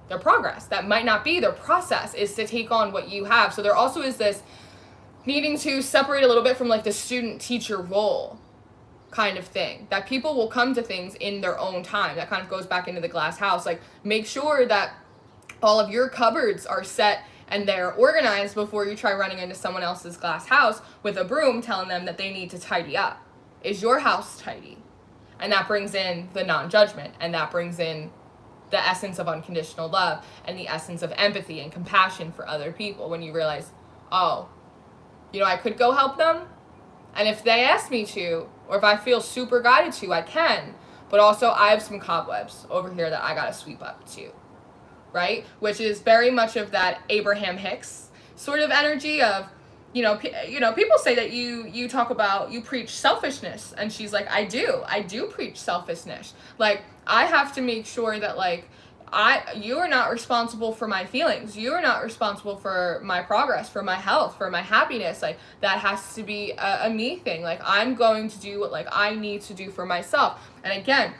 Speaker 1: their progress. That might not be their process, is to take on what you have. So there also is this needing to separate a little bit from like the student-teacher role kind of thing, that people will come to things in their own time. That kind of goes back into the glass house. Like, make sure that all of your cupboards are set and they're organized before you try running into someone else's glass house with a broom telling them that they need to tidy up. Is your house tidy? And that brings in the non-judgment, and that brings in the essence of unconditional love and the essence of empathy and compassion for other people, when you realize, oh, you know, I could go help them, and if they ask me to, or if I feel super guided to, I can. But also, I have some cobwebs over here that I gotta sweep up too, right? Which is very much of that Abraham Hicks sort of energy of, you know, people say that you talk about, you preach selfishness, and she's like, I do preach selfishness. Like, I have to make sure that, like, you are not responsible for my feelings. You are not responsible for my progress, for my health, for my happiness. Like, that has to be a me thing. Like, I'm going to do what, like, I need to do for myself. And again,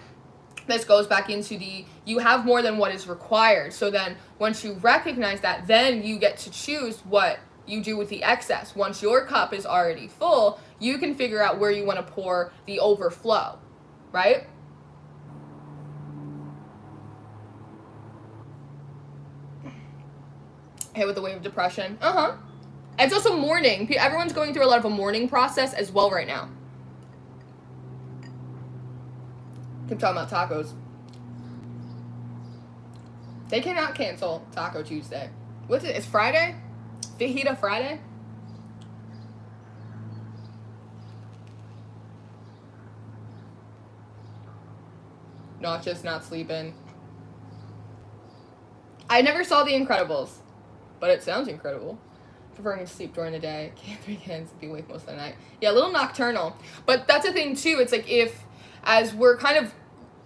Speaker 1: this goes back into you have more than what is required. So then once you recognize that, then you get to choose what you do with the excess. Once your cup is already full, you can figure out where you want to pour the overflow, right? Hit with the wave of depression. It's also mourning. Everyone's going through a lot of a mourning process as well right now. Keep talking about tacos. They cannot cancel Taco Tuesday. What's it? It's Friday? Fajita Friday? Nauseous, not sleeping. I never saw The Incredibles, but it sounds incredible. Preferring to sleep during the day. Can't 3 cans be awake most of the night. Yeah, a little nocturnal. But that's a thing too. It's like as we're kind of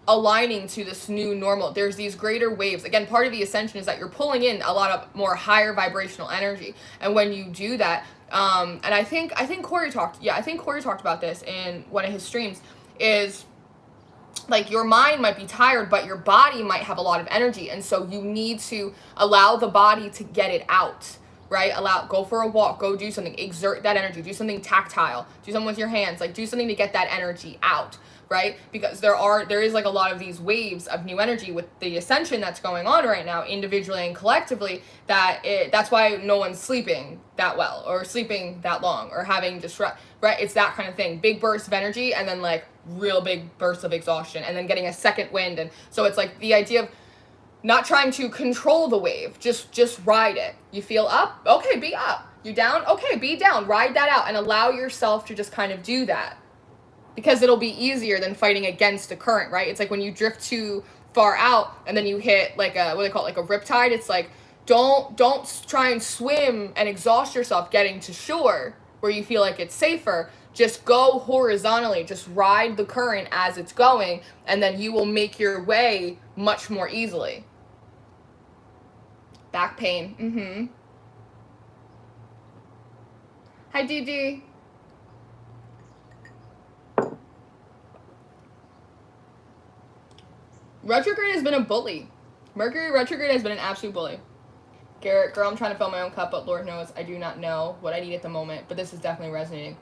Speaker 1: aligning to this new normal, there's these greater waves. Again, part of the ascension is that you're pulling in a lot of more higher vibrational energy. And when you do that, and I think Corey talked about this in one of his streams, is like your mind might be tired, but your body might have a lot of energy. And so you need to allow the body to get it out, right? Go for a walk, go do something, exert that energy, do something tactile, do something with your hands, like do something to get that energy out, right? Because there is like a lot of these waves of new energy with the ascension that's going on right now, individually and collectively, that's why no one's sleeping that well or sleeping that long or having disrupt, right? It's that kind of thing. Big bursts of energy and then like real big bursts of exhaustion and then getting a second wind. And so it's like the idea of not trying to control the wave, just ride it. You feel up? Okay, be up. You down? Okay, be down. Ride that out and allow yourself to just kind of do that. Because it'll be easier than fighting against the current, right? It's like when you drift too far out and then you hit like what do they call it, like a riptide. It's like don't try and swim and exhaust yourself getting to shore where you feel like it's safer. Just go horizontally, just ride the current as it's going, and then you will make your way much more easily. Back pain. Hi, Dee. Retrograde has been a bully. Mercury retrograde has been an absolute bully. Garrett, girl, I'm trying to fill my own cup, but Lord knows I do not know what I need at the moment, but this is definitely resonating.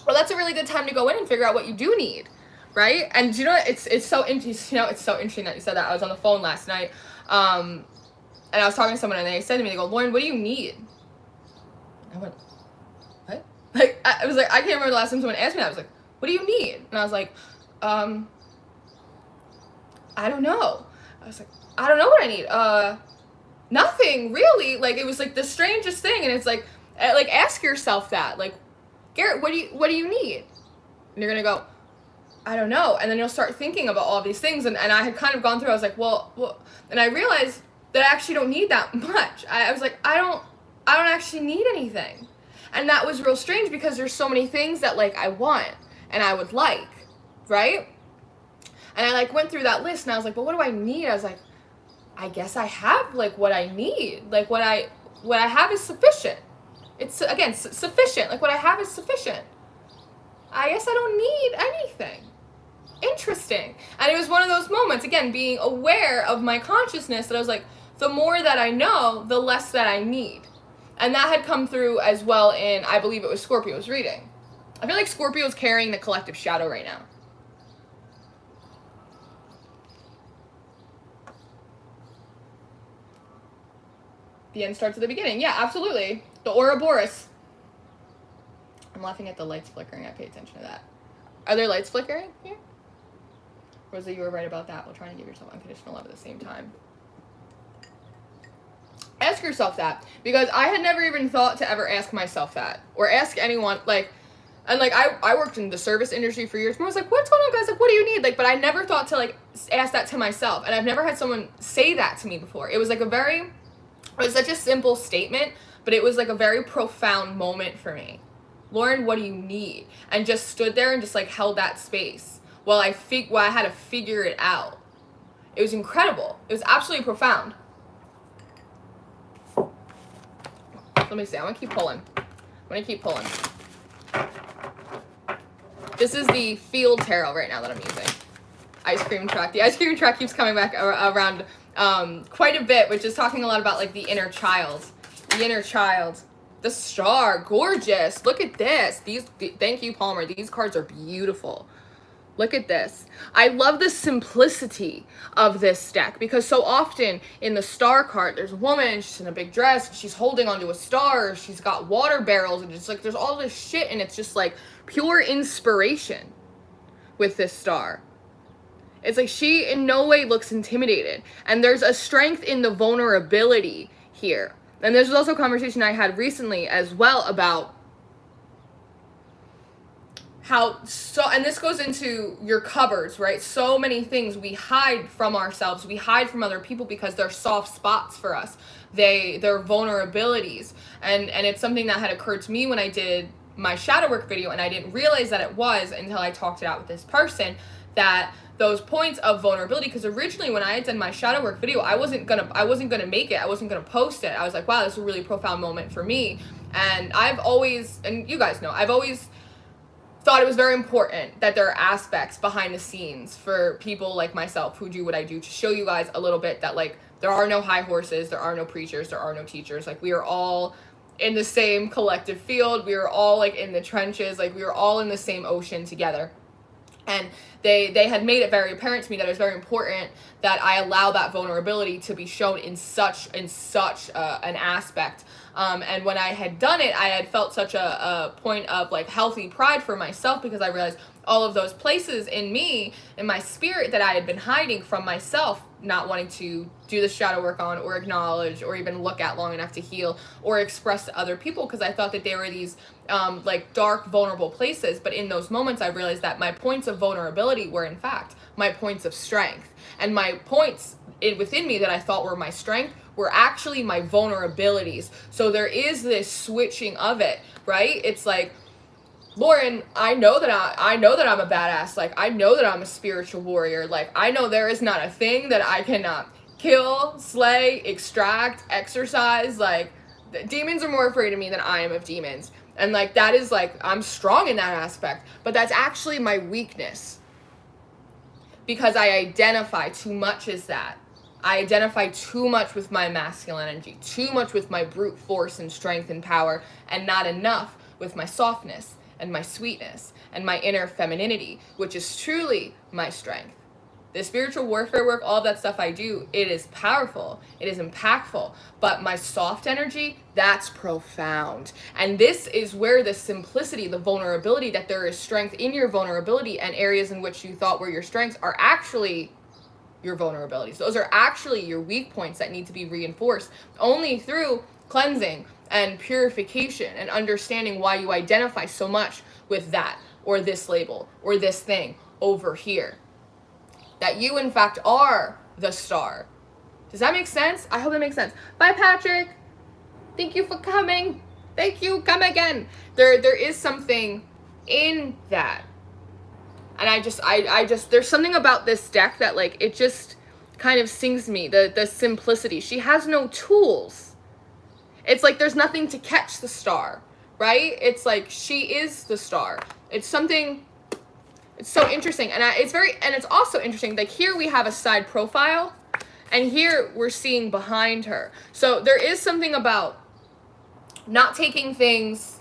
Speaker 1: Well, that's a really good time to go in and figure out what you do need, right? And you know what? It's so interesting. You know, it's so interesting that you said that. I was on the phone last night, and I was talking to someone, and they said to me, they go, Lauren, what do you need? I went, what? Like, I was like, I can't remember the last time someone asked me that. I was like, what do you need? And I was like, I don't know. I was like, I don't know what I need. Nothing really. Like, it was like the strangest thing. And it's like ask yourself that. Like, Garrett, what do you need? And you're gonna go, I don't know. And then you'll start thinking about all these things. And I had kind of gone through. I was like, well, and I realized that I actually don't need that much. I was like, I don't actually need anything. And that was real strange because there's so many things that like I want and I would like, right? And I like went through that list and I was like, well, what do I need? I was like, I guess I have like what I need. Like what I have is sufficient. It's again, sufficient. Like what I have is sufficient. I guess I don't need anything. Interesting. And it was one of those moments, again, being aware of my consciousness, that I was like, the more that I know, the less that I need. And that had come through as well in, I believe it was Scorpio's reading. I feel like Scorpio's carrying the collective shadow right now. The end starts at the beginning. Yeah, absolutely. The Ouroboros. I'm laughing at the lights flickering. I pay attention to that. Are there lights flickering here? Rosa, you were right about that. While trying to give yourself unconditional love at the same time. Ask yourself that. Because I had never even thought to ever ask myself that. Or ask anyone, like... And, like, I worked in the service industry for years. And I was like, what's going on, guys? Like, what do you need? Like, but I never thought to, like, ask that to myself. And I've never had someone say that to me before. It was, like, it was such a simple statement, but it was, like, a very profound moment for me. Lauren, what do you need? And just stood there and just, like, held that space while I had to figure it out. It was incredible. It was absolutely profound. Let me see. I'm going to keep pulling. This is the field tarot right now that I'm using. Ice cream track. The ice cream track keeps coming back around quite a bit, which is talking a lot about like the inner child. The inner child. The star. Gorgeous. Look at this. Thank you, Palmer. These cards are beautiful. Look at this. I love the simplicity of this deck because so often in the star card, there's a woman, she's in a big dress, she's holding onto a star, she's got water barrels, and it's like there's all this shit, and it's just like pure inspiration with this star. It's like she in no way looks intimidated, and there's a strength in the vulnerability here. And this was also a conversation I had recently as well about and this goes into your cupboards, right? So many things we hide from ourselves, we hide from other people because they're soft spots for us. They're vulnerabilities. And it's something that had occurred to me when I did my shadow work video, and I didn't realize that it was until I talked it out with this person, that those points of vulnerability, because originally when I had done my shadow work video, I wasn't gonna make it, I wasn't gonna post it. I was like, wow, this is a really profound moment for me. And I've always, and you guys know, I've always thought it was very important that there are aspects behind the scenes for people like myself who do what I do, to show you guys a little bit that like there are no high horses, there are no preachers, there are no teachers. Like we are all in the same collective field, we are all like in the trenches, like we are all in the same ocean together. And they had made it very apparent to me that it was very important that I allow that vulnerability to be shown in such an aspect. And when I had done it, I had felt such a point of like healthy pride for myself, because I realized all of those places in me, in my spirit, that I had been hiding from myself, not wanting to do the shadow work on, or acknowledge, or even look at long enough to heal, or express to other people, because I thought that they were these like dark, vulnerable places. But in those moments, I realized that my points of vulnerability were in fact my points of strength, and my points within me that I thought were my strength were actually my vulnerabilities. So there is this switching of it, right? It's like, Lauren, I know that I'm a badass. Like, I know that I'm a spiritual warrior. Like, I know there is not a thing that I cannot kill, slay, extract, exorcise. Like, demons are more afraid of me than I am of demons. And like, that is like, I'm strong in that aspect, but that's actually my weakness, because I identify too much as that. I identify too much with my masculine energy, too much with my brute force and strength and power, and not enough with my softness and my sweetness and my inner femininity, which is truly my strength. The spiritual warfare work, all of that stuff I do, it is powerful, it is impactful, but my soft energy, that's profound. And this is where the simplicity, the vulnerability, that there is strength in your vulnerability, and areas in which you thought were your strengths are actually your vulnerabilities. Those are actually your weak points that need to be reinforced only through cleansing and purification and understanding why you identify so much with that, or this label, or this thing over here. That you, in fact, are the star. Does that make sense? I hope that makes sense. Bye, Patrick. Thank you for coming. Thank you. Come again. There is something in that. And I just, there's something about this deck that, like, it just kind of sings me. The simplicity. She has no tools. It's like there's nothing to catch the star, right? It's like she is the star. It's something... It's so interesting, and it's also interesting, like here we have a side profile, and here we're seeing behind her. So there is something about not taking things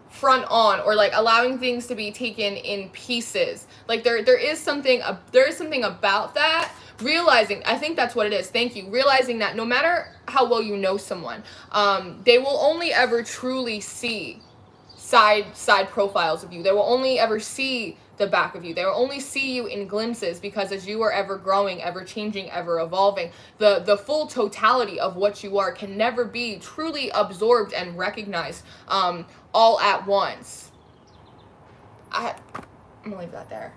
Speaker 1: front on, or like allowing things to be taken in pieces. Like there is something about that. Realizing, I think that's what it is. Thank you. Realizing that no matter how well you know someone, they will only ever truly see side profiles of you. They will only ever see the back of you. They will only see you in glimpses, because as you are ever growing, ever changing, ever evolving, the full totality of what you are can never be truly absorbed and recognized all at once. I'm gonna leave that there.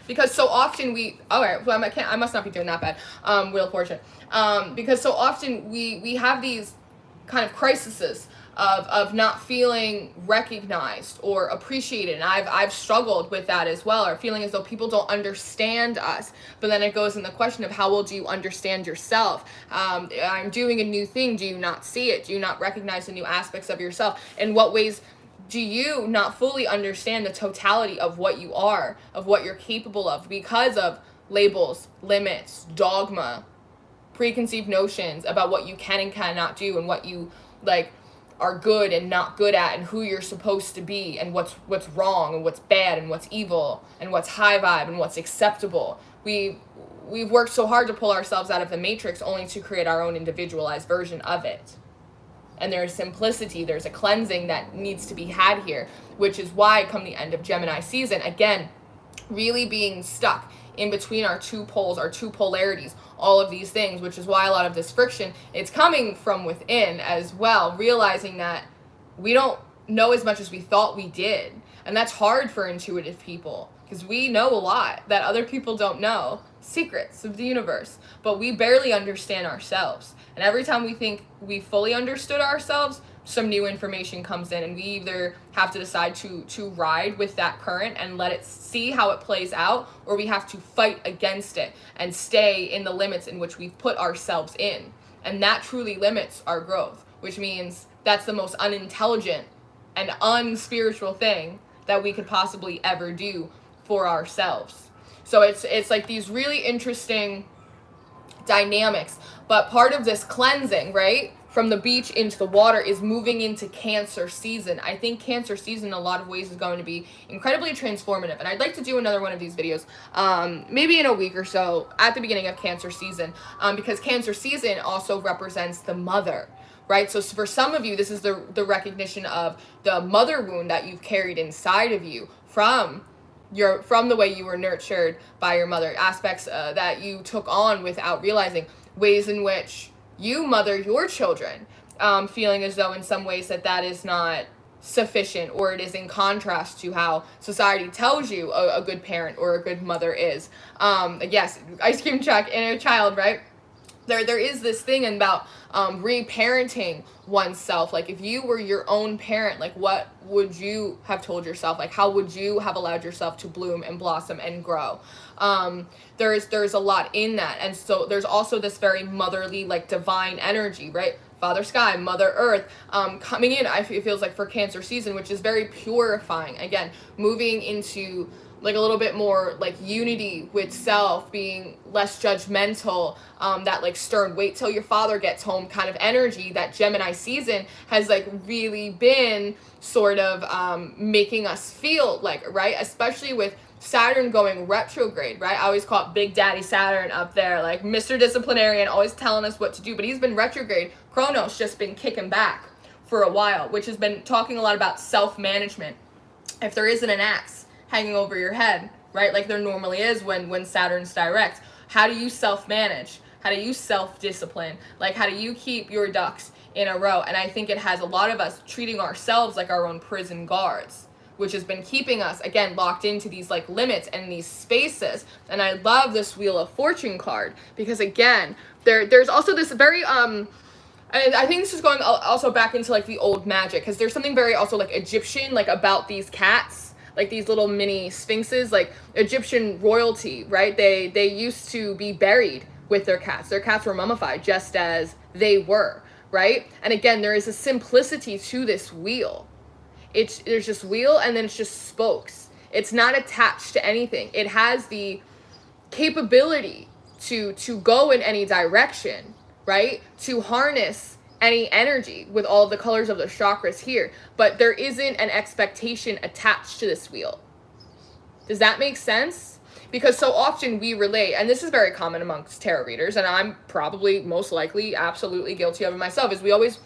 Speaker 1: Because so often I must not be doing that bad. Wheel of Fortune. Because so often we have these kind of crises of not feeling recognized or appreciated. And I've struggled with that as well, or feeling as though people don't understand us. But then it goes in the question of how well do you understand yourself? I'm doing a new thing. Do you not see it? Do you not recognize the new aspects of yourself? In what ways do you not fully understand the totality of what you are, of what you're capable of, because of labels, limits, dogma, preconceived notions about what you can and cannot do, and what you like are good and not good at, and who you're supposed to be, and what's wrong and what's bad and what's evil and what's high vibe and what's acceptable. We've worked so hard to pull ourselves out of the matrix only to create our own individualized version of it. And there's simplicity, there's a cleansing that needs to be had here, which is why come the end of Gemini season, again, really being stuck in between our two poles, our two polarities, all of these things, which is why a lot of this friction, it's coming from within as well, realizing that we don't know as much as we thought we did. And that's hard for intuitive people, because we know a lot that other people don't know, secrets of the universe, but we barely understand ourselves. And every time we think we fully understood ourselves, some new information comes in, and we either have to decide to ride with that current and let it see how it plays out, or we have to fight against it and stay in the limits in which we've put ourselves in. And that truly limits our growth, which means that's the most unintelligent and unspiritual thing that we could possibly ever do for ourselves. So it's like these really interesting dynamics. But part of this cleansing, right, from the beach into the water, is moving into Cancer season. I think Cancer season in a lot of ways is going to be incredibly transformative. And I'd like to do another one of these videos, maybe in a week or so, at the beginning of Cancer season, because Cancer season also represents the mother, right? So for some of you, this is the recognition of the mother wound that you've carried inside of you from the way you were nurtured by your mother, aspects that you took on without realizing, ways in which you mother your children, feeling as though in some ways that is not sufficient, or it is in contrast to how society tells you a good parent or a good mother is. Yes, ice cream truck, inner child, right? There is this thing about reparenting oneself. Like, if you were your own parent, like, what would you have told yourself? Like, how would you have allowed yourself to bloom and blossom and grow? There's a lot in that. And so there's also this very motherly, like, divine energy, right? Father Sky, Mother Earth, coming in, it feels like, for Cancer season, which is very purifying. Again, moving into like a little bit more like unity with self, being less judgmental, that like stern wait till your father gets home kind of energy that Gemini season has like really been sort of making us feel like, right? Especially with Saturn going retrograde, right? I always call it Big Daddy Saturn up there, like Mr. Disciplinarian, always telling us what to do, but he's been retrograde. Chronos just been kicking back for a while, which has been talking a lot about self-management. If there isn't an axe hanging over your head, right, like there normally is when Saturn's direct, how do you self-manage? How do you self-discipline? Like, how do you keep your ducks in a row? And I think it has a lot of us treating ourselves like our own prison guards, which has been keeping us, again, locked into these like limits and these spaces. And I love this Wheel of Fortune card, because again, there's also this very and I think this is going also back into like the old magic, because there's something very also like Egyptian, like about these cats, like these little mini sphinxes, like Egyptian royalty, right? They used to be buried with their cats. Their cats were mummified just as they were, right? And again, there is a simplicity to this wheel. There's just wheel, and then it's just spokes. It's not attached to anything. It has the capability to go in any direction, right? To harness any energy with all of the colors of the chakras here, but there isn't an expectation attached to this wheel. Does that make sense? Because so often we relate, and this is very common amongst tarot readers, and I'm probably most likely absolutely guilty of it myself, is we always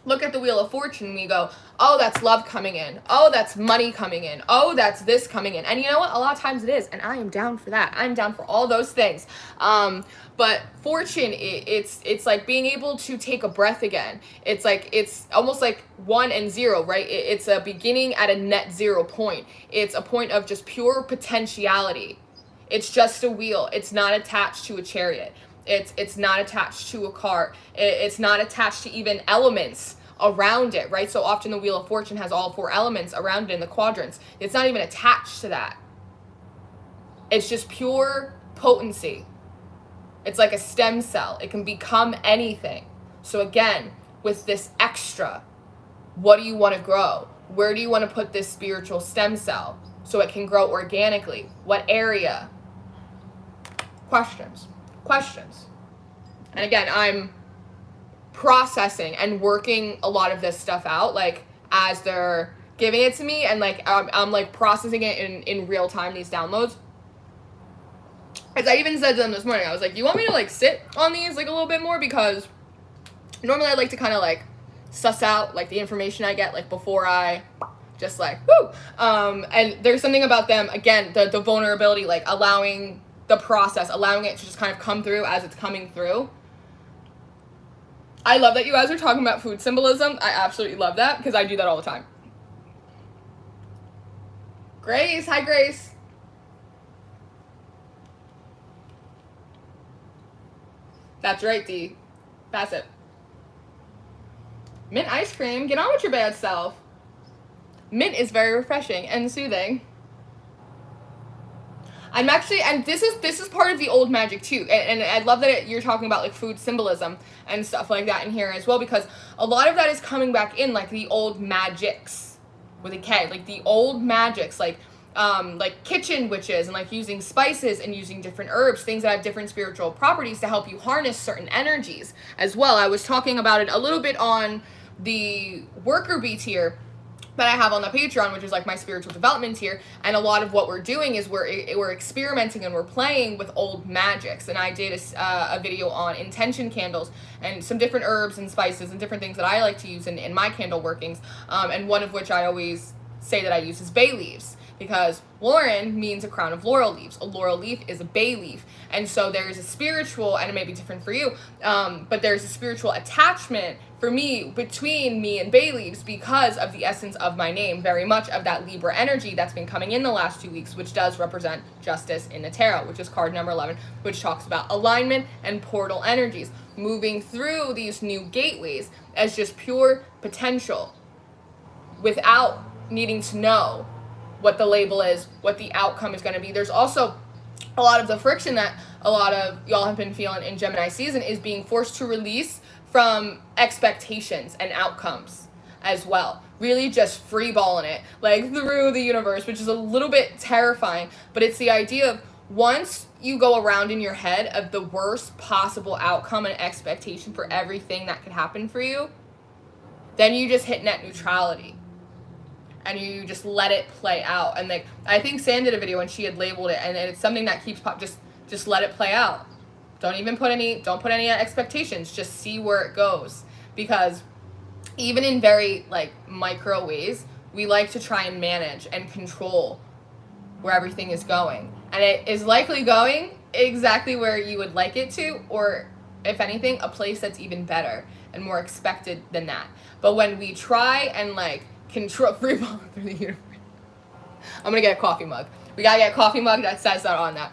Speaker 1: look at the Wheel of Fortune and we go, oh, that's love coming in. Oh, that's money coming in. Oh, that's this coming in. And you know what? A lot of times it is. And I am down for that. I'm down for all those things. But fortune, it's like being able to take a breath again. It's like, it's almost like 1 and 0, right? It's a beginning at a net 0 point. It's a point of just pure potentiality. It's just a wheel. It's not attached to a chariot. It's not attached to a car. It's not attached to even elements around it, right? So often the Wheel of Fortune has all 4 elements around it in the quadrants. It's not even attached to that. It's just pure potency. It's like a stem cell. It can become anything. So again, with this extra, what do you want to grow? Where do you want to put this spiritual stem cell so it can grow organically? What area? Questions. And again, I'm processing and working a lot of this stuff out, like, as they're giving it to me, and like I'm like processing it in real time, these downloads. As I even said to them this morning, I was like, you want me to like sit on these like a little bit more, because normally I like to kind of like suss out like the information I get like before I just like woo. And there's something about them, again, the vulnerability, like allowing the process, allowing it to just kind of come through as it's coming through. I love that you guys are talking about food symbolism. I absolutely love that, because I do that all the time. Grace, hi Grace. That's right, D. That's it. Mint ice cream, get on with your bad self. Mint is very refreshing and soothing. I'm actually, and this is part of the old magic too, and I love that you're talking about like food symbolism and stuff like that in here as well, because a lot of that is coming back in, like the old magics with a K, like the old magics, like kitchen witches, and like using spices and using different herbs, things that have different spiritual properties to help you harness certain energies as well. I was talking about it a little bit on the worker bee tier that I have on the Patreon, which is like my spiritual development tier, and a lot of what we're doing is we're experimenting and we're playing with old magics. And I did a video on intention candles and some different herbs and spices and different things that I like to use in my candle workings, and one of which I always say that I use is bay leaves, because Lauren means a crown of laurel leaves. A laurel leaf is a bay leaf. And so there's a spiritual, and it may be different for you, but there's a spiritual attachment for me between me and bay leaves, because of the essence of my name, very much of that Libra energy that's been coming in the last 2 weeks, which does represent justice in the tarot, which is card number 11, which talks about alignment and portal energies, moving through these new gateways as just pure potential without needing to know what the label is, what the outcome is going to be. There's also a lot of the friction that a lot of y'all have been feeling in Gemini season is being forced to release from expectations and outcomes as well. Really just freeballing it like through the universe, which is a little bit terrifying, but it's the idea of once you go around in your head of the worst possible outcome and expectation for everything that could happen for you, then you just hit net neutrality. And you just let it play out. And like, I think Sam did a video and she had labeled it, and it's something that keeps just let it play out. Don't put any expectations. Just see where it goes. Because even in very like micro ways, we like to try and manage and control where everything is going. And it is likely going exactly where you would like it to, or if anything, a place that's even better and more expected than that. But when we try and like control free ball through the universe. I'm gonna get a coffee mug. We gotta get a coffee mug that says that on that.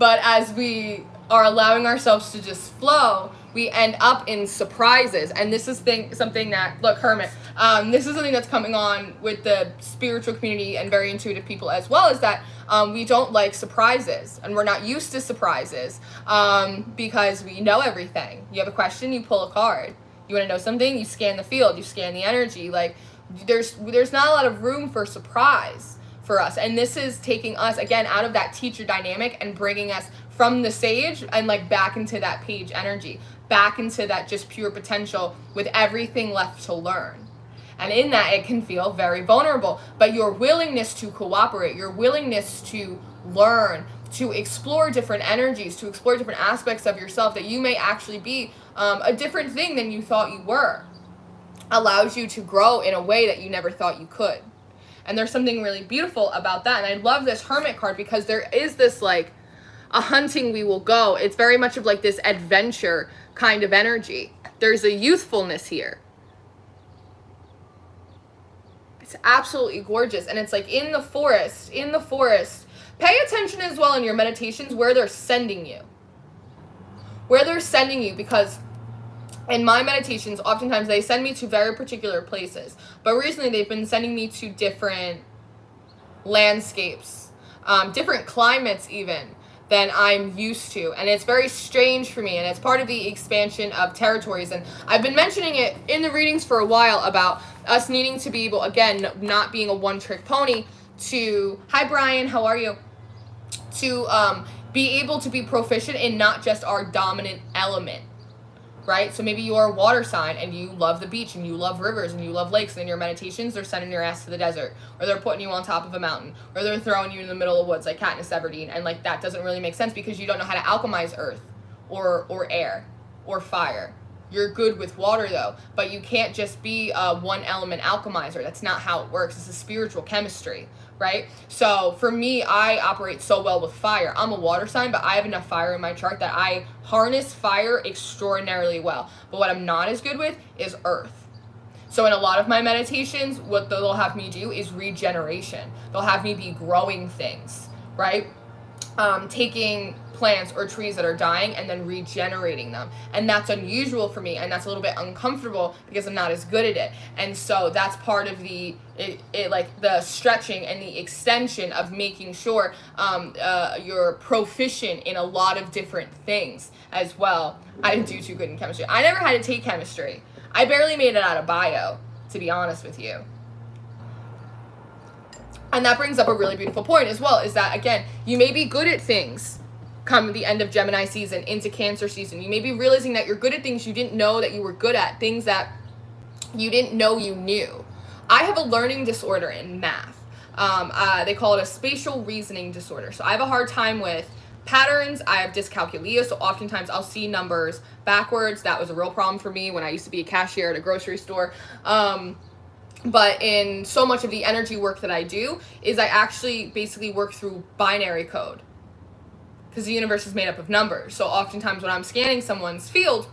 Speaker 1: But as we are allowing ourselves to just flow, we end up in surprises. And this is something that, look, Hermit, this is something that's coming on with the spiritual community and very intuitive people as well, is that we don't like surprises, and we're not used to surprises, because we know everything. You have a question, you pull a card. You want to know something, you scan the field, you scan the energy. Like, there's not a lot of room for surprise for us. And this is taking us, again, out of that teacher dynamic and bringing us from the sage and like back into that page energy, back into that just pure potential with everything left to learn. And in that, it can feel very vulnerable. But your willingness to cooperate, your willingness to learn, to explore different energies, to explore different aspects of yourself that you may actually be a different thing than you thought you were, allows you to grow in a way that you never thought you could. And there's something really beautiful about that. And I love this Hermit card, because there is this like a hunting we will go. It's very much of like this adventure kind of energy. There's a youthfulness here. It's absolutely gorgeous. And it's like in the forest, pay attention as well in your meditations where they're sending you. Because in my meditations, oftentimes they send me to very particular places. But recently they've been sending me to different landscapes, different climates even, than I'm used to. And it's very strange for me, and it's part of the expansion of territories. And I've been mentioning it in the readings for a while about us needing to be able, again, not being a one-trick pony, to, hi Brian, how are you? To be able to be proficient in not just our dominant element, right? So maybe you are a water sign and you love the beach and you love rivers and you love lakes, and in your meditations they're sending your ass to the desert, or they're putting you on top of a mountain, or they're throwing you in the middle of woods like Katniss Everdeen, and like that doesn't really make sense because you don't know how to alchemize earth or air or fire. You're good with water though, but you can't just be a one element alchemizer. That's not how it works. It's a spiritual chemistry, right? So for me, I operate so well with fire. I'm a water sign, but I have enough fire in my chart that I harness fire extraordinarily well. But what I'm not as good with is earth. So in a lot of my meditations, what they'll have me do is regeneration. They'll have me be growing things, right? Taking plants or trees that are dying and then regenerating them. And that's unusual for me, and that's a little bit uncomfortable because I'm not as good at it. And so that's part of the like the stretching and the extension of making sure you're proficient in a lot of different things as well. I didn't do too good in chemistry. I never had to take chemistry. I barely made it out of bio, to be honest with you. And that brings up a really beautiful point as well, is that, again, you may be good at things come the end of Gemini season into Cancer season. You may be realizing that you're good at things you didn't know that you were good at, things that you didn't know you knew. I have a learning disorder in math. They call it a spatial reasoning disorder. So I have a hard time with patterns. I have dyscalculia, so oftentimes I'll see numbers backwards. That was a real problem for me when I used to be a cashier at a grocery store. But in so much of the energy work that I do is I actually basically work through binary code, because the universe is made up of numbers. So oftentimes when I'm scanning someone's field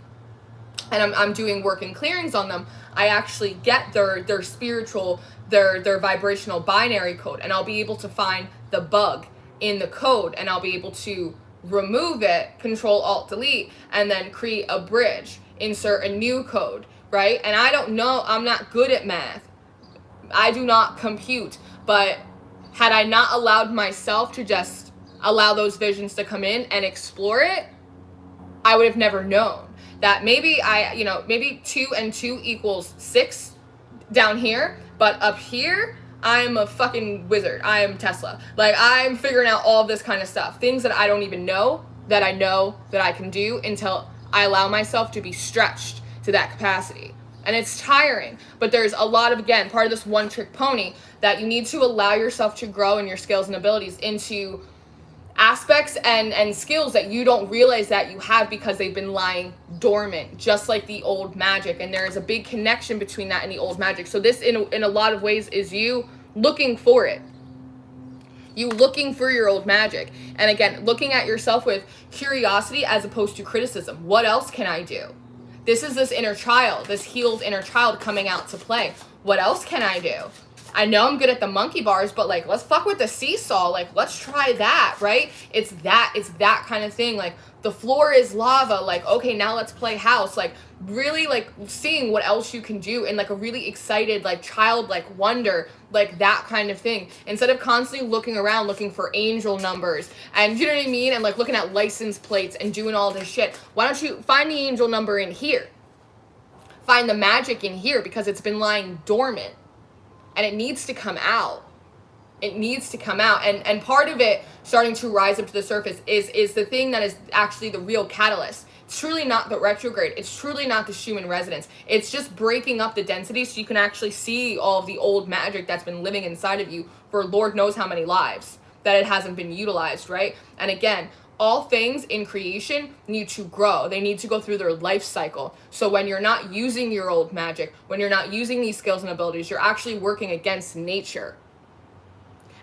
Speaker 1: and I'm doing work and clearings on them, I actually get their spiritual, their vibrational binary code, and I'll be able to find the bug in the code, and I'll be able to remove it, Control Alt Delete, and then create a bridge, insert a new code, right? And I don't know, I'm not good at math. I do not compute, but had I not allowed myself to just allow those visions to come in and explore it, I would have never known that maybe maybe 2 and 2 equals 6 down here, but up here, I'm a fucking wizard. I am Tesla. Like, I'm figuring out all of this kind of stuff. Things that I don't even know that I can do until I allow myself to be stretched to that capacity. And it's tiring, but there's a lot of, again, part of this one trick pony, that you need to allow yourself to grow in your skills and abilities into aspects and skills that you don't realize that you have because they've been lying dormant, just like the old magic. And there is a big connection between that and the old magic. So this, in a lot of ways, is you looking for it. You looking for your old magic. And again, looking at yourself with curiosity as opposed to criticism. What else can I do? This is this inner child, this healed inner child coming out to play. What else can I do? I know I'm good at the monkey bars, but like, let's fuck with the seesaw. Like, let's try that, right? It's that kind of thing. Like, the floor is lava. Like, okay, now let's play house. Like, really, like, seeing what else you can do in like a really excited, like, childlike wonder, like that kind of thing. Instead of constantly looking around looking for angel numbers and, you know what I mean? And like looking at license plates and doing all this shit. Why don't you find the angel number in here? Find the magic in here, because it's been lying dormant. And it needs to come out. It needs to come out. And part of it starting to rise up to the surface is the thing that is actually the real catalyst. It's truly not the retrograde. It's truly not the Schumann resonance. It's just breaking up the density so you can actually see all of the old magic that's been living inside of you for Lord knows how many lives that it hasn't been utilized, right? And again, all things in creation need to grow. They need to go through their life cycle. So when you're not using your old magic, when you're not using these skills and abilities, you're actually working against nature.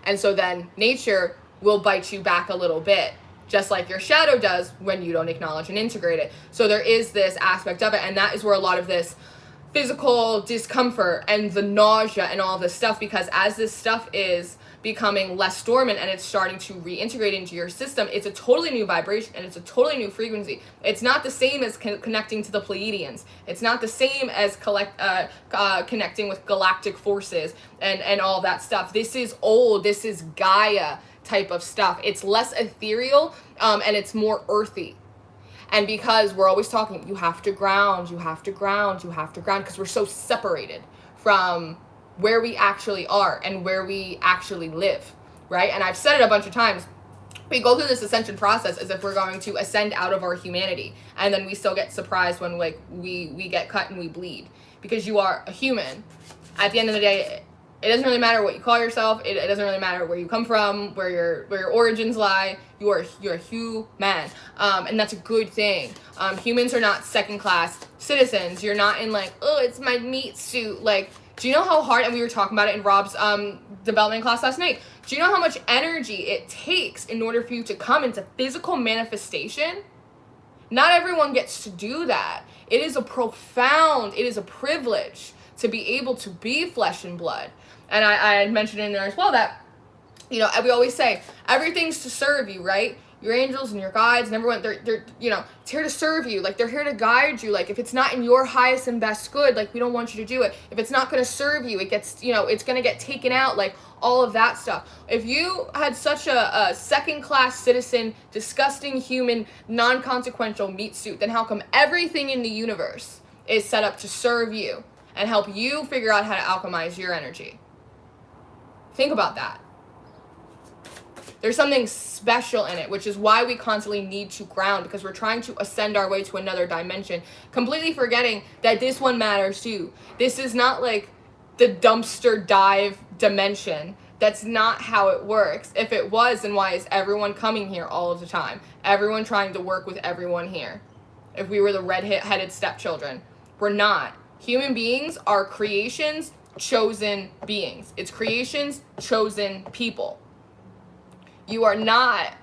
Speaker 1: And so then nature will bite you back a little bit, just like your shadow does when you don't acknowledge and integrate it. So there is this aspect of it, and that is where a lot of this physical discomfort and the nausea and all this stuff, because as this stuff is becoming less dormant and it's starting to reintegrate into your system, it's a totally new vibration and it's a totally new frequency. It's not the same as connecting to the Pleiadians. It's not the same as connecting with galactic forces and all that stuff. This is old. This is Gaia type of stuff. It's less ethereal and it's more earthy. And because we're always talking, you have to ground, you have to ground, you have to ground, because we're so separated from where we actually are and where we actually live, right? And I've said it a bunch of times. We go through this ascension process as if we're going to ascend out of our humanity, and then we still get surprised when like we get cut and we bleed, because you are a human. At the end of the day, it doesn't really matter what you call yourself. It doesn't really matter where you come from, where your origins lie. You're a human, and that's a good thing. Humans are not second-class citizens. You're not in like, oh, it's my meat suit. Like, do you know how hard? And we were talking about it in Rob's development class last night. Do you know how much energy it takes in order for you to come into physical manifestation? Not everyone gets to do that. It is a privilege to be able to be flesh and blood. And I had mentioned in there as well that, you know, we always say everything's to serve you, right? Your angels and your guides and everyone, they're you know, it's here to serve you. Like, they're here to guide you. Like, if it's not in your highest and best good, like, we don't want you to do it. If it's not going to serve you, it gets, you know, it's going to get taken out, like, all of that stuff. If you had such a second-class citizen, disgusting human, non-consequential meat suit, then how come everything in the universe is set up to serve you and help you figure out how to alchemize your energy? Think about that. There's something special in it, which is why we constantly need to ground, because we're trying to ascend our way to another dimension, completely forgetting that this one matters too. This is not like the dumpster dive dimension. That's not how it works. If it was, then why is everyone coming here all of the time? Everyone trying to work with everyone here. If we were the red-headed stepchildren. We're not. Human beings are creations, chosen beings. It's creations, chosen people. You are not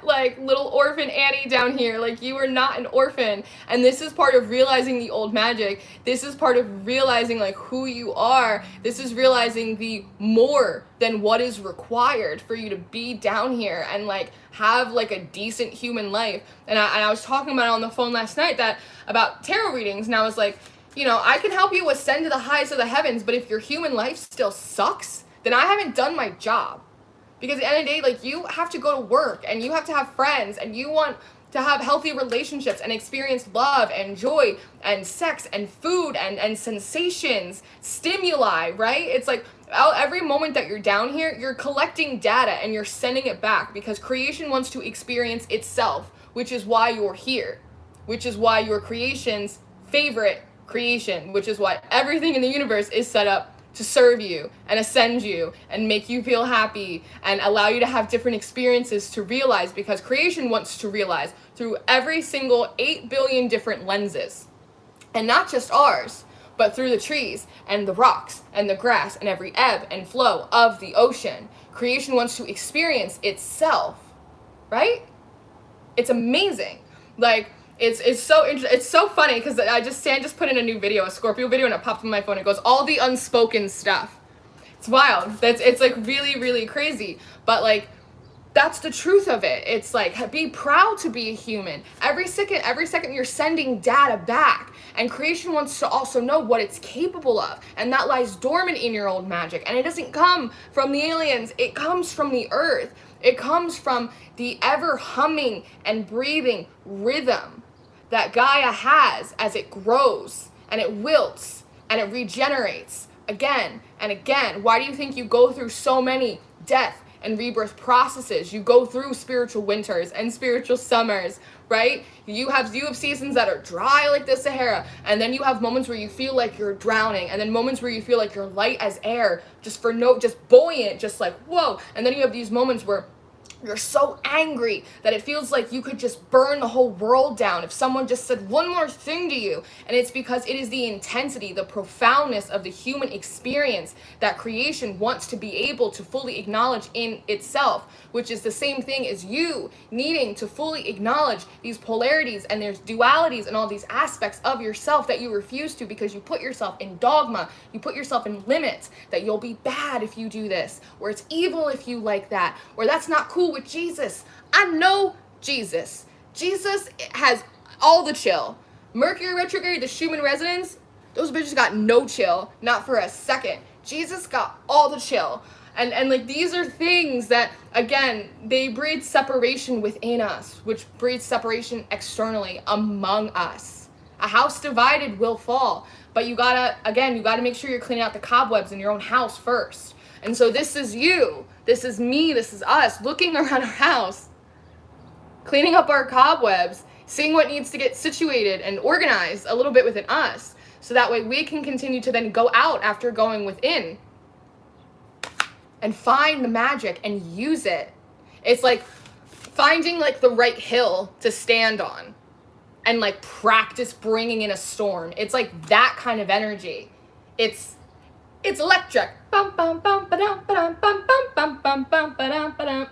Speaker 1: like little orphan Annie down here. Like, you are not an orphan. And this is part of realizing the old magic. This is part of realizing like who you are. This is realizing the more than what is required for you to be down here and like have like a decent human life. And I was talking about it on the phone last night about tarot readings, and I was like, you know, I can help you ascend to the highest of the heavens, but if your human life still sucks, then I haven't done my job. Because at the end of the day, like, you have to go to work and you have to have friends and you want to have healthy relationships and experience love and joy and sex and food and sensations, stimuli, right? It's like every moment that you're down here, you're collecting data and you're sending it back, because creation wants to experience itself, which is why you're here, which is why your creation's favorite creation, which is why everything in the universe is set up to serve you and ascend you and make you feel happy and allow you to have different experiences to realize, because creation wants to realize through every single 8 billion different lenses. And not just ours, but through the trees and the rocks and the grass and every ebb and flow of the ocean. Creation wants to experience itself, right? It's amazing. Like, it's so interesting. It's so funny because Stan just put in a new video, a Scorpio video, and it popped on my phone. It goes, all the unspoken stuff. It's wild. It's like really, really crazy. But like, that's the truth of it. It's like, be proud to be a human. Every second you're sending data back, and creation wants to also know what it's capable of, and that lies dormant in your old magic. And it doesn't come from the aliens. It comes from the earth. It comes from the ever humming and breathing rhythm that Gaia has as it grows and it wilts and it regenerates again and again. Why do you think you go through so many death and rebirth processes? You go through spiritual winters and spiritual summers, right? You have seasons that are dry like the Sahara, and then you have moments where you feel like you're drowning, and then moments where you feel like you're light as air, just buoyant, just like whoa. And then you have these moments where You're so angry that it feels like you could just burn the whole world down if someone just said one more thing to you. And it's because it is the intensity, the profoundness of the human experience that creation wants to be able to fully acknowledge in itself, which is the same thing as you needing to fully acknowledge these polarities and there's dualities and all these aspects of yourself that you refuse to because you put yourself in dogma, you put yourself in limits, that you'll be bad if you do this, or it's evil if you like that, or that's not cool with Jesus. I know Jesus. Jesus has all the chill. Mercury retrograde, the Schumann resonance, those bitches got no chill, not for a second. Jesus got all the chill. And like these are things that, again, they breed separation within us, which breeds separation externally among us. A house divided will fall. But you gotta make sure you're cleaning out the cobwebs in your own house first. And so this is you, this is me, this is us looking around our house, cleaning up our cobwebs, seeing what needs to get situated and organized a little bit within us. So that way we can continue to then go out after going within and find the magic and use it. It's like finding like the right hill to stand on and like practice bringing in a storm. It's like that kind of energy. It's electric. Bum, bum, bum, ba-dum, ba-dum, bum, bum, bum, bum, bum, ba-dum, ba-dum.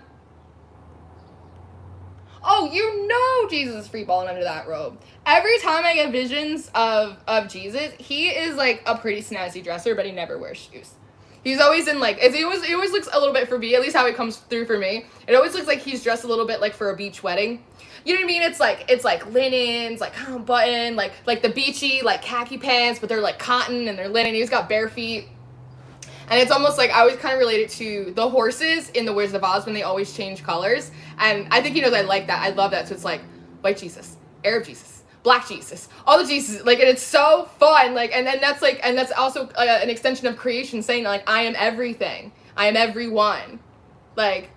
Speaker 1: Oh, you know Jesus is free balling under that robe. Every time I get visions of Jesus, he is like a pretty snazzy dresser, but he never wears shoes. He's always in like, it always looks a little bit for me, at least how it comes through for me. It always looks like he's dressed a little bit like for a beach wedding. You know what I mean? It's like linens, like button, like the beachy, like khaki pants, but they're like cotton and they're linen. He's got bare feet. And it's almost like I always kind of relate it to the horses in the Wizard of Oz when they always change colors. And I think he knows I like that. I love that. So it's like white Jesus, Arab Jesus, Black Jesus, all the Jesus, like, and it's so fun. Like, and then that's also an extension of creation saying like, I am everything. I am everyone. Like,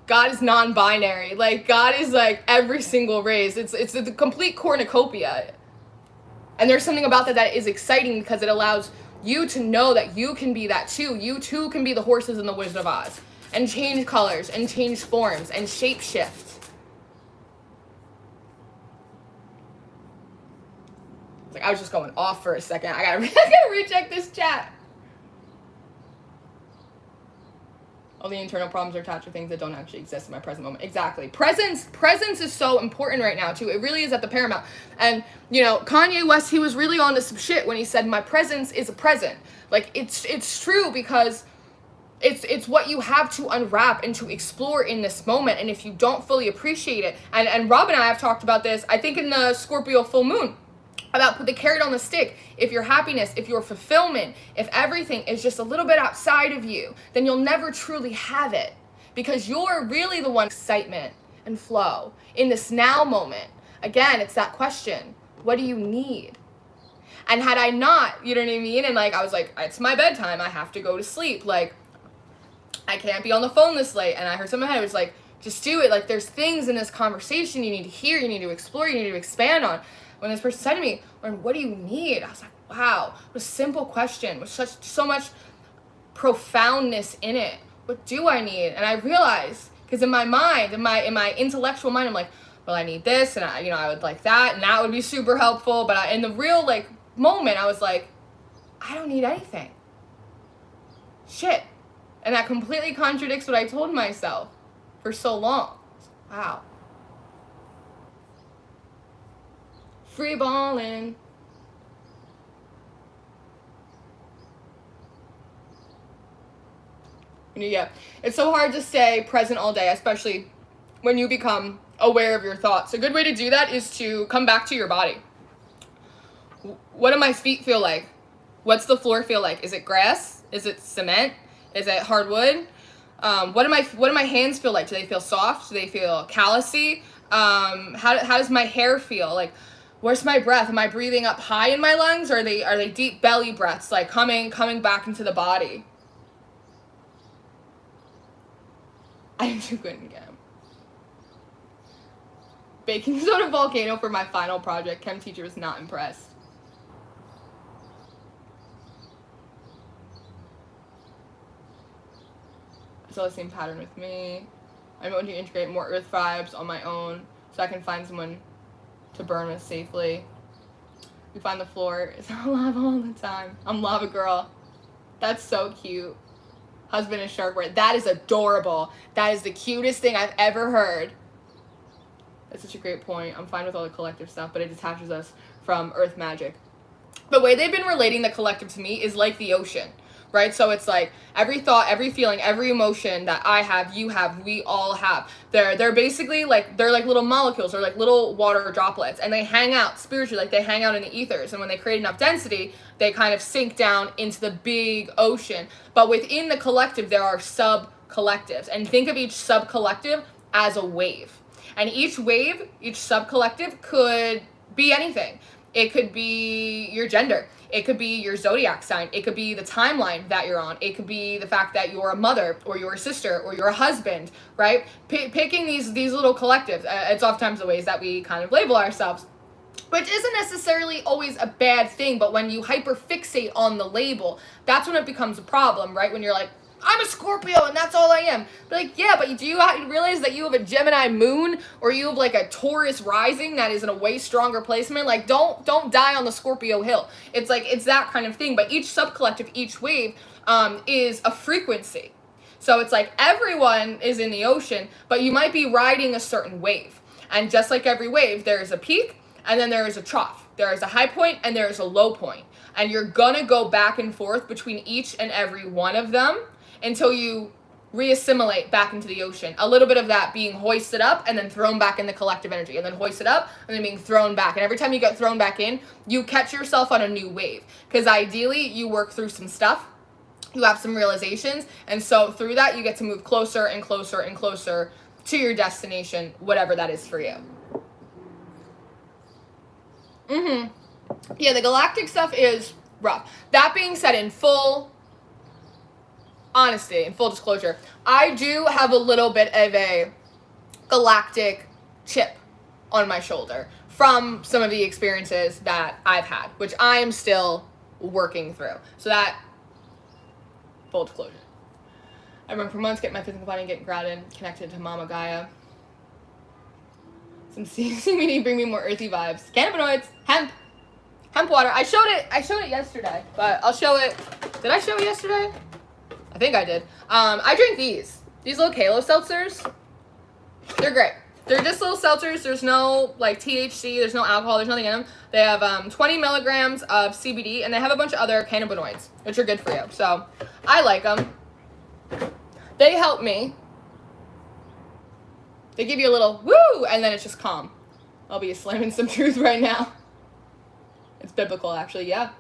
Speaker 1: God is non-binary. Like, God is like every single race. It's the complete cornucopia. And there's something about that is exciting because it allows you to know that you can be that too. You too can be the horses in the Wizard of Oz and change colors and change forms and shape shift. It's like I was just going off for a second. I gotta recheck this chat. All the internal problems are attached to things that don't actually exist in my present moment. Exactly. Presence is so important right now too. It really is at the paramount. And you know, Kanye West, he was really on to some shit when he said my presence is a present. Like it's true because it's what you have to unwrap and to explore in this moment. And if you don't fully appreciate it, and Rob and I have talked about this, I think in the Scorpio full moon, about put the carrot on the stick. If your happiness, if your fulfillment, if everything is just a little bit outside of you, then you'll never truly have it because you're really the one excitement and flow in this now moment. Again, it's that question, what do you need? And had I not, you know what I mean? And like, I was like, it's my bedtime. I have to go to sleep. Like, I can't be on the phone this late. And I heard someone, I was like, just do it. Like, there's things in this conversation you need to hear, you need to explore, you need to expand on. When this person said to me, what do you need? I was like, wow, what a simple question with so much profoundness in it. What do I need? And I realized, because in my mind, in my intellectual mind, I'm like, well, I need this, and I would like that, and that would be super helpful. But in the real like moment, I was like, I don't need anything. Shit. And that completely contradicts what I told myself for so long. Wow. Free balling. Yeah, it's so hard to stay present all day, especially when you become aware of your thoughts. A good way to do that is to come back to your body. What do my feet feel like? What's the floor feel like? Is it grass? Is it cement? Is it hardwood? What do my hands feel like? Do they feel soft? Do they feel callousy? How does my hair feel? Like, where's my breath? Am I breathing up high in my lungs, or are they deep belly breaths, like coming back into the body? I'm too good again. Baking soda volcano for my final project. Chem teacher was not impressed. It's all the same pattern with me.
Speaker 2: I'm going to integrate more earth vibes on my own so I can find someone to burn with safely. We find the floor is lava all the time. I'm lava girl. That's so cute. Husband is shark word. That is adorable. That is the cutest thing I've ever heard. That's such a great point. I'm fine with all the collective stuff, but it detaches us from earth magic. The way they've been relating the collective to me is like the ocean, right? So it's like every thought, every feeling, every emotion that I have, you have, we all have. They're basically like, they're like little molecules or like little water droplets, and they hang out spiritually, like they hang out in the ethers. And when they create enough density, they kind of sink down into the big ocean. But within the collective, there are sub-collectives. And think of each sub-collective as a wave. And each wave, each sub-collective could be anything. It could be your gender. It could be your zodiac sign. It could be the timeline that you're on. It could be the fact that you're a mother or you're a sister or you're a husband, right? Picking these little collectives. It's oftentimes the ways that we kind of label ourselves, which isn't necessarily always a bad thing, but when you hyperfixate on the label, that's when it becomes a problem, right? When you're like, I'm a Scorpio and that's all I am. But like, yeah, but do you realize that you have a Gemini moon or you have like a Taurus rising that is in a way stronger placement? Like, don't die on the Scorpio hill. It's like, it's that kind of thing. But each subcollective, each wave is a frequency. So it's like everyone is in the ocean, but you might be riding a certain wave. And just like every wave, there is a peak and then there is a trough. There is a high point and there is a low point. And you're gonna go back and forth between each and every one of them until you reassimilate back into the ocean. A little bit of that being hoisted up and then thrown back in the collective energy, and then hoisted up and then being thrown back. And every time you get thrown back in, you catch yourself on a new wave. Because ideally, you work through some stuff, you have some realizations, and so through that, you get to move closer and closer and closer to your destination, whatever that is for you. Yeah, the galactic stuff is rough. That being said, in full honesty and full disclosure, I do have a little bit of a galactic chip on my shoulder from some of the experiences that I've had, which I am still working through. So that, full disclosure. I run for months, get my physical body, get grounded, connected to Mama Gaia. Some CBD bring me more earthy vibes. Cannabinoids, hemp water. I showed it yesterday, but I'll show it. Did I show it yesterday? I think I did. I drink these little Kalo seltzers. They're great. They're just little seltzers. There's no like THC. There's no alcohol. There's nothing in them. They have 20 milligrams of CBD, and they have a bunch of other cannabinoids, which are good for you. So I like them. They help me. They give you a little woo, and then it's just calm. I'll be slamming some truth right now. It's biblical, actually, yeah.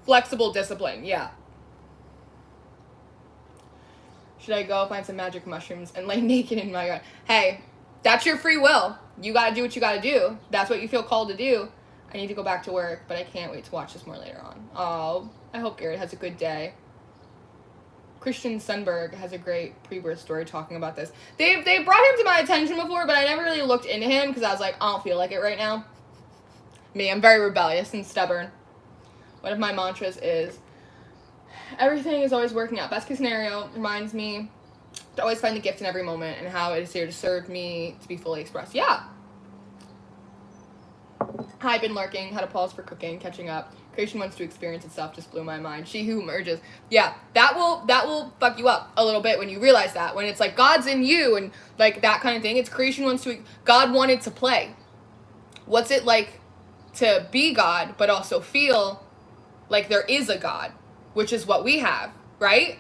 Speaker 2: Flexible discipline, yeah. Should I go find some magic mushrooms and lay naked in my yard? Hey, that's your free will. You gotta do what you gotta do. That's what you feel called to do. I need to go back to work, but I can't wait to watch this more later on. Oh, I hope Garrett has a good day. Christian Sundberg has a great pre-birth story talking about this. They brought him to my attention before, but I never really looked into him because I was like, I don't feel like it right now. Me, I'm very rebellious and stubborn. One of my mantras is, everything is always working out. Best case scenario reminds me to always find the gift in every moment and how it is here to serve me to be fully expressed. Yeah. Hi, been lurking, had a pause for cooking, catching up. Creation wants to experience itself, just blew my mind. She who merges. Yeah, that will fuck you up a little bit when you realize that. When it's like God's in you and like that kind of thing. It's creation wants to, God wanted to play. What's it like to be God, but also feel like there is a God, which is what we have, right?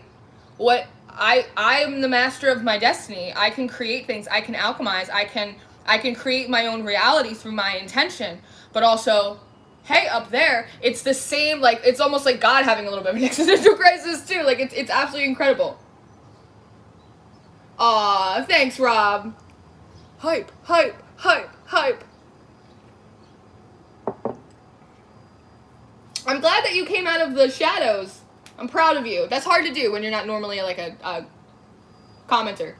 Speaker 2: What I'm the master of my destiny. I can create things, I can alchemize, I can create my own reality through my intention, but also, hey, up there, it's the same, like, it's almost like God having a little bit of an existential crisis too. Like, it's absolutely incredible. Aw, thanks, Rob. Hype, hype, hype, hype. I'm glad that you came out of the shadows. I'm proud of you. That's hard to do when you're not normally like a commenter.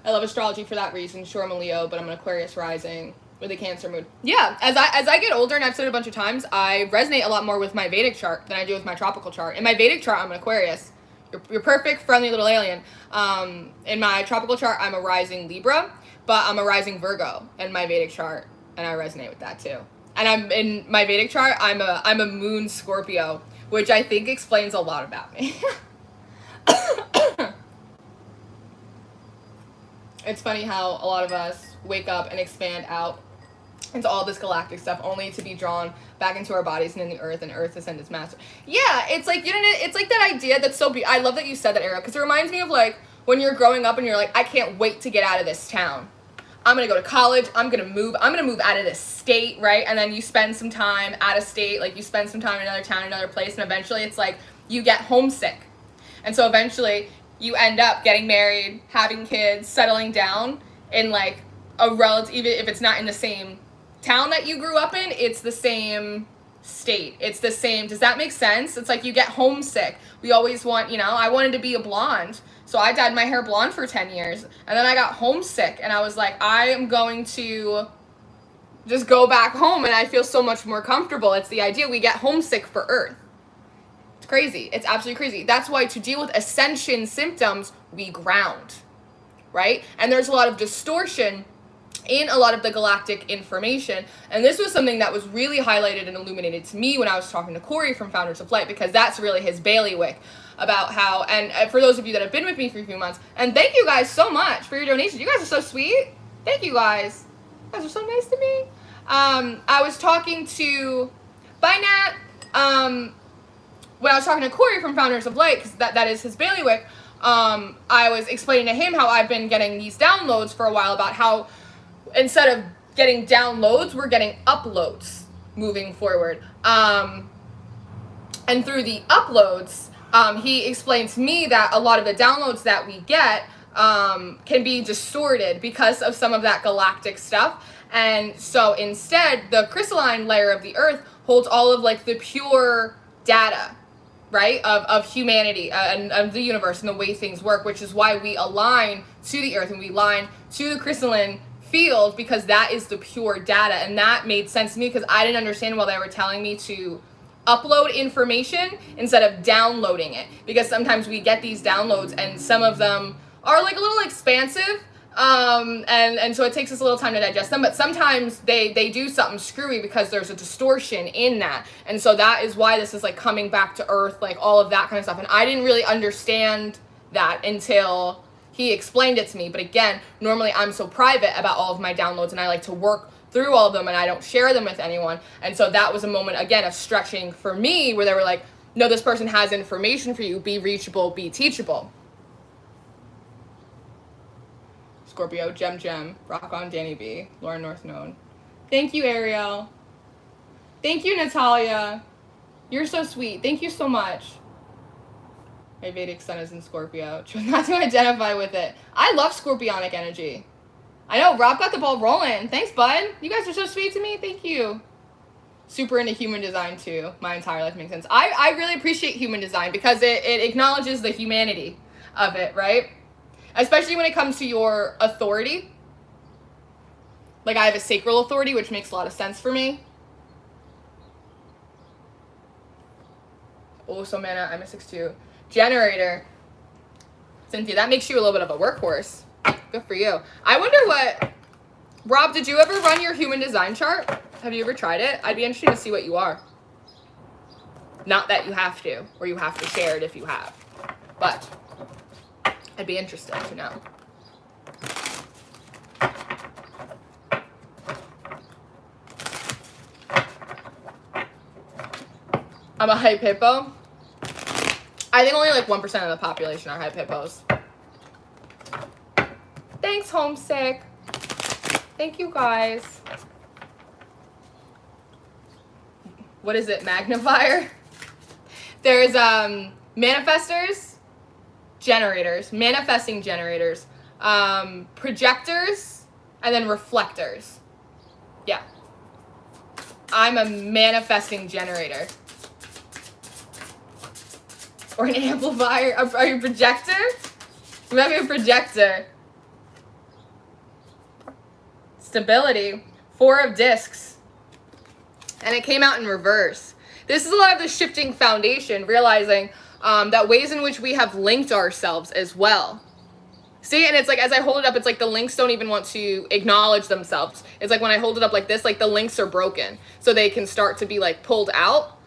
Speaker 2: I love astrology for that reason. Sure, I'm a Leo, but I'm an Aquarius rising with a Cancer moon. Yeah, as I get older, and I've said it a bunch of times, I resonate a lot more with my Vedic chart than I do with my tropical chart. In my Vedic chart, I'm an Aquarius. You're perfect, friendly little alien. In my tropical chart, I'm a rising Libra, but I'm a rising Virgo in my Vedic chart, and I resonate with that too. And I'm in my Vedic chart, I'm a moon Scorpio, which I think explains a lot about me. It's funny how a lot of us wake up and expand out into all this galactic stuff only to be drawn back into our bodies and in the earth, and earth to send its master. Yeah, it's like, you know, it's like that idea that's so I love that you said that, Ariel, because it reminds me of like when you're growing up and you're like, I can't wait to get out of this town. I'm gonna go to college, I'm gonna move out of this state, right? And then you spend some time out of state, like you spend some time in another town, another place, and eventually it's like you get homesick. And so eventually you end up getting married, having kids, settling down in like a relative, even if it's not in the same town that you grew up in, it's the same state. It's the same. Does that make sense? It's like you get homesick. We always want, you know, I wanted to be a blonde. So I dyed my hair blonde for 10 years. And then I got homesick and I was like, I am going to just go back home and I feel so much more comfortable. It's the idea we get homesick for Earth. It's crazy. It's absolutely crazy. That's why to deal with ascension symptoms, we ground, right? And there's a lot of distortion in a lot of the galactic information. And this was something that was really highlighted and illuminated to me when I was talking to Corey from Founders of Light, because that's really his bailiwick about how, and for those of you that have been with me for a few months, and thank you guys so much for your donations. You guys are so sweet. Thank you guys. You guys are so nice to me. I was talking to, bye Nat, when I was talking to Corey from Founders of Light, because that is his bailiwick, I was explaining to him how I've been getting these downloads for a while about how instead of getting downloads, we're getting uploads moving forward. And through the uploads, he explained to me that a lot of the downloads that we get can be distorted because of some of that galactic stuff. And so instead, the crystalline layer of the earth holds all of like the pure data, right, of humanity and of the universe and the way things work, which is why we align to the earth and we align to the crystalline field, because that is the pure data. And that made sense to me because I didn't understand while they were telling me to upload information instead of downloading it, because sometimes we get these downloads and some of them are like a little expansive, and so it takes us a little time to digest them, but sometimes they do something screwy because there's a distortion in that. And so that is why this is like coming back to earth, like all of that kind of stuff. And I didn't really understand that until he explained it to me. But again, normally I'm so private about all of my downloads and I like to work through all of them and I don't share them with anyone. And so that was a moment again of stretching for me where they were like, no, this person has information for you, be reachable, be teachable. Scorpio, Gem, Rock on Danny B, Lauren North Known. Thank you, Ariel. Thank you, Natalia. You're so sweet. Thank you so much. My Vedic sun is in Scorpio. Chose not to identify with it. I love Scorpionic energy. I know, Rob got the ball rolling. Thanks, bud. You guys are so sweet to me. Thank you. Super into human design, too. My entire life makes sense. I really appreciate human design because it acknowledges the humanity of it, right? Especially when it comes to your authority. Like, I have a sacral authority, which makes a lot of sense for me. Oh, so mana, I'm a 6'2". Generator. Cynthia, that makes you a little bit of a workhorse. Good for you. I wonder what... Rob, did you ever run your human design chart? Have you ever tried it? I'd be interested to see what you are. Not that you have to, or you have to share it if you have. But... I'd be interested to know. I'm a hype hippo. I think only like 1% of the population are hype hippos. Thanks, Homesick. Thank you, guys. What is it? Magnifier? There's manifestors. Generators, manifesting generators, projectors, and then reflectors. Yeah. I'm a manifesting generator. Or an amplifier. Are you a projector? You might be a projector. Stability. 4 of discs. And it came out in reverse. This is a lot of the shifting foundation, realizing, that ways in which we have linked ourselves as well. See, and it's like, as I hold it up, it's like the links don't even want to acknowledge themselves. It's like when I hold it up like this, like the links are broken. So they can start to be like pulled out.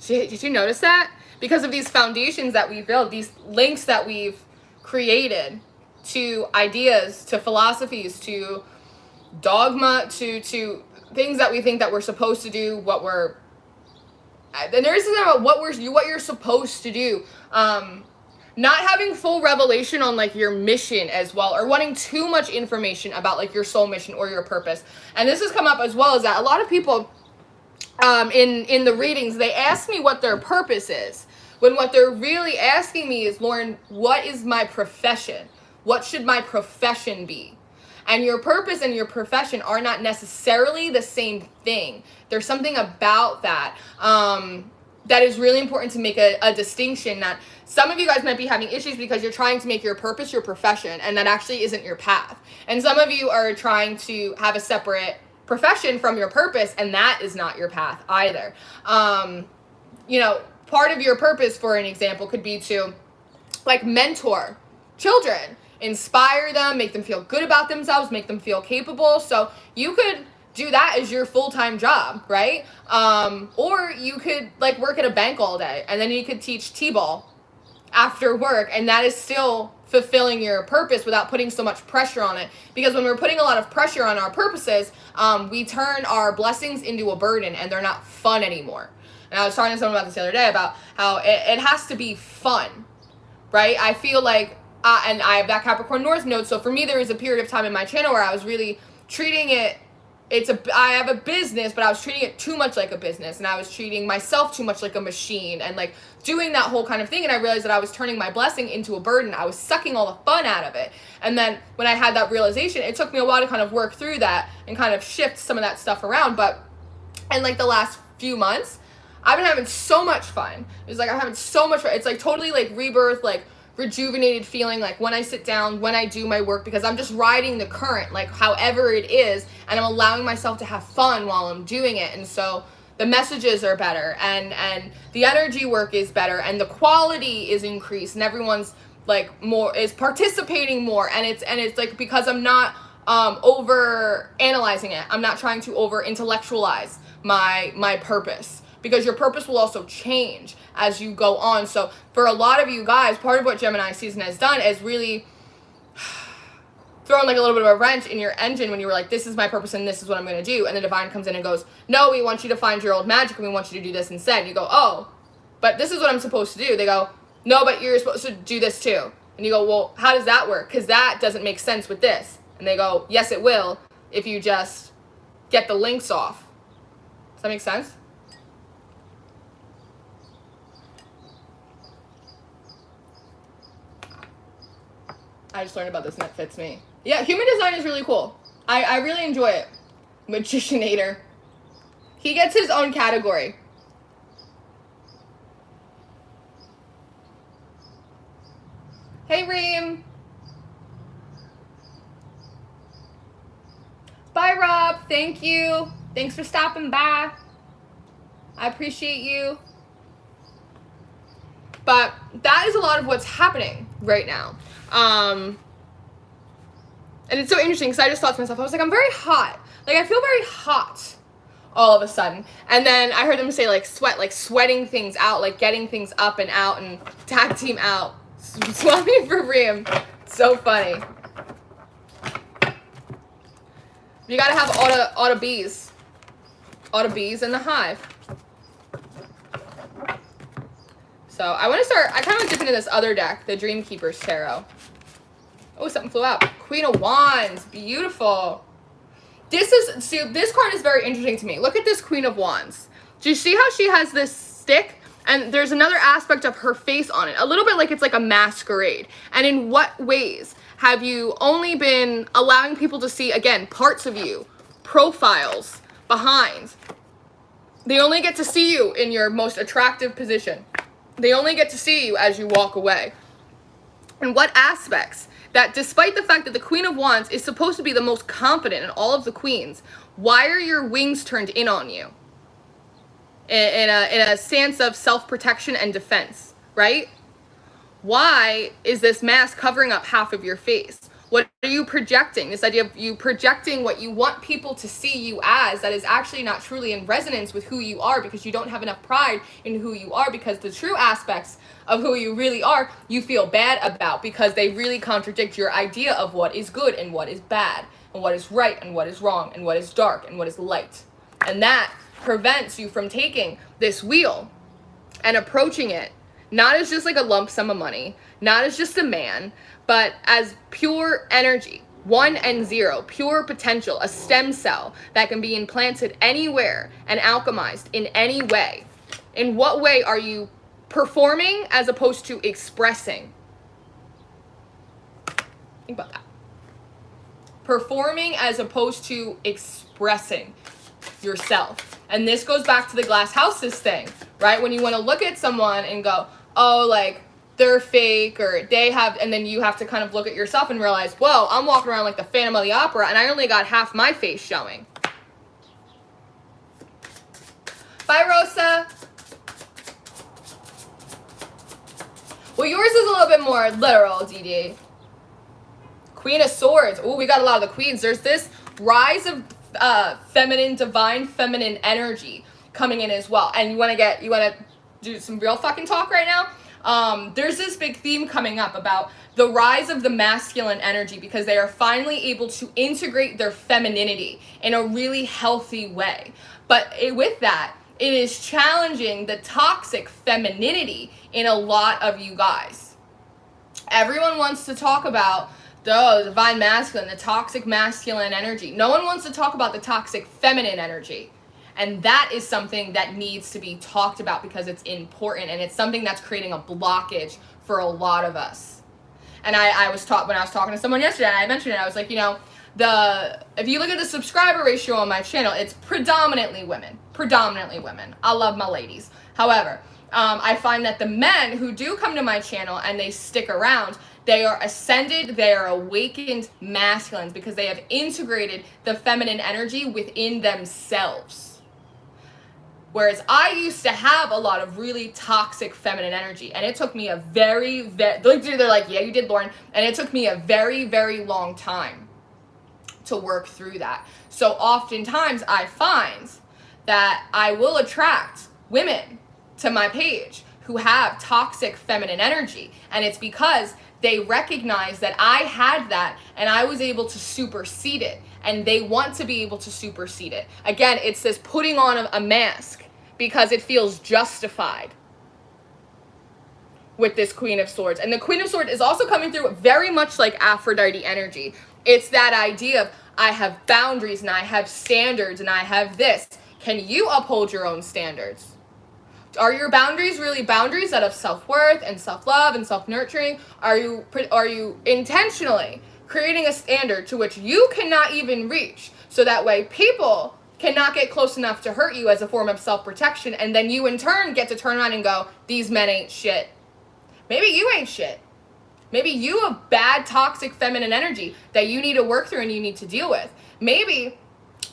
Speaker 2: Did you notice that? Because of these foundations that we build, these links that we've created to ideas, to philosophies, to dogma, to things that we think that we're supposed to do, what we're, and there is something about what you're supposed to do. Not having full revelation on like your mission as well, or wanting too much information about like your soul mission or your purpose. And this has come up as well, as that a lot of people in the readings, they ask me what their purpose is, when what they're really asking me is, Lauren, what is my profession? What should my profession be? And your purpose and your profession are not necessarily the same thing. There's something about that that is really important to make a distinction, that some of you guys might be having issues because you're trying to make your purpose your profession, and that actually isn't your path. And some of you are trying to have a separate profession from your purpose, and that is not your path either. You know, part of your purpose, for an example, could be to like mentor children, inspire them, make them feel good about themselves, make them feel capable. So you could do that as your full-time job, right? Or you could like work at a bank all day, and then you could teach t-ball after work, and that is still fulfilling your purpose without putting so much pressure on it. Because when we're putting a lot of pressure on our purposes, we turn our blessings into a burden, and they're not fun anymore. And I was talking to someone about this the other day, about how it has to be fun, right? I feel like, and I have that Capricorn North node, so for me there was a period of time in my channel where I was really treating it, I have a business, but I was treating it too much like a business, and I was treating myself too much like a machine, and like doing that whole kind of thing, and I realized that I was turning my blessing into a burden. I was sucking all the fun out of it. And then when I had that realization, it took me a while to kind of work through that and kind of shift some of that stuff around. But in like the last few months, I've been having so much fun. It's like I'm having so much fun. It's like totally like rebirth, like rejuvenated feeling, like when I sit down, when I do my work, because I'm just riding the current, like however it is, and I'm allowing myself to have fun while I'm doing it. And so the messages are better, and the energy work is better, and the quality is increased, and everyone's like more is participating more, and it's like, because I'm not over analyzing it. I'm not trying to over intellectualize my purpose, because your purpose will also change as you go on. So for a lot of you guys, part of what Gemini season has done is really throwing like a little bit of a wrench in your engine when you were like, this is my purpose and this is what I'm going to do. And the divine comes in and goes, no, we want you to find your old magic and we want you to do this instead. And you go, oh, but this is what I'm supposed to do. They go, no, but you're supposed to do this too. And you go, well, how does that work? Because that doesn't make sense with this. And they go, yes, it will, if you just get the links off. Does that make sense? I just learned about this and it fits me. Yeah, human design is really cool. I really enjoy it. Magicianator. He gets his own category. Hey, Reem. Bye, Rob. Thank you. Thanks for stopping by. I appreciate you. But that is a lot of what's happening right now. And it's so interesting because I just thought to myself, I was like, I'm very hot. Like, I feel very hot all of a sudden. And then I heard them say, like, sweat, like sweating things out, like getting things up and out and tag team out. Swapping for Reem. So funny. You gotta have auto bees. Auto bees in the hive. So I want to start, I kind of dip into this other deck, the Dream Keeper's Tarot. Oh, something flew out. Queen of Wands. Beautiful. See, this card is very interesting to me. Look at this Queen of Wands. Do you see how she has this stick? And there's another aspect of her face on it. A little bit like it's like a masquerade. And in what ways have you only been allowing people to see, again, parts of you, profiles, behind? They only get to see you in your most attractive position. They only get to see you as you walk away. And what aspects that, despite the fact that the Queen of Wands is supposed to be the most confident in all of the queens, why are your wings turned in on you? In a stance of self-protection and defense. right? Why is this mask covering up half of your face? What are you projecting? This idea of you projecting what you want people to see you as that is actually not truly in resonance with who you are, because you don't have enough pride in who you are, because the true aspects of who you really are, you feel bad about, because they really contradict your idea of what is good and what is bad, and what is right and what is wrong, and what is dark and what is light. And that prevents you from taking this wheel and approaching it not as just like a lump sum of money, not as just a man, but as pure energy, 1 and 0, pure potential, a stem cell that can be implanted anywhere and alchemized in any way. In what way are you performing as opposed to expressing? Think about that. Performing as opposed to expressing yourself. And this goes back to the glass houses thing, right? When you want to look at someone and go, oh, like, they're fake, or they have, and then you have to kind of look at yourself and realize, whoa, I'm walking around like the Phantom of the Opera, and I only got half my face showing. Bye, Rosa. Well, yours is a little bit more literal, DD. Queen of Swords. Ooh, we got a lot of the queens. There's this rise of feminine, divine feminine energy coming in as well. And you want to do some real fucking talk right now? There's this big theme coming up about the rise of the masculine energy, because they are finally able to integrate their femininity in a really healthy way. But with that, it is challenging the toxic femininity in a lot of you guys. Everyone wants to talk about the divine masculine, the toxic masculine energy. No one wants to talk about the toxic feminine energy. And that is something that needs to be talked about, because it's important, and it's something that's creating a blockage for a lot of us. And when I was talking to someone yesterday, and I mentioned it, I was like, if you look at the subscriber ratio on my channel, it's predominantly women. I love my ladies. However, I find that the men who do come to my channel and they stick around, they are ascended, they are awakened masculines, because they have integrated the feminine energy within themselves. Whereas I used to have a lot of really toxic feminine energy, and it took me a very, they're like, yeah, you did, Lauren. And it took me a very, very long time to work through that. So oftentimes I find that I will attract women to my page who have toxic feminine energy, and it's because they recognize that I had that and I was able to supersede it, and they want to be able to supersede it. Again, it's this putting on a mask because it feels justified with this Queen of Swords. And the Queen of Swords is also coming through very much like Aphrodite energy. It's that idea of, I have boundaries and I have standards and I have this. Can you uphold your own standards? Are your boundaries really boundaries out of self-worth and self-love and self-nurturing? Are you intentionally creating a standard to which you cannot even reach, so that way people cannot get close enough to hurt you as a form of self-protection, and then you in turn get to turn around and go, these men ain't shit. Maybe you ain't shit. Maybe you have bad toxic feminine energy that you need to work through and you need to deal with. Maybe,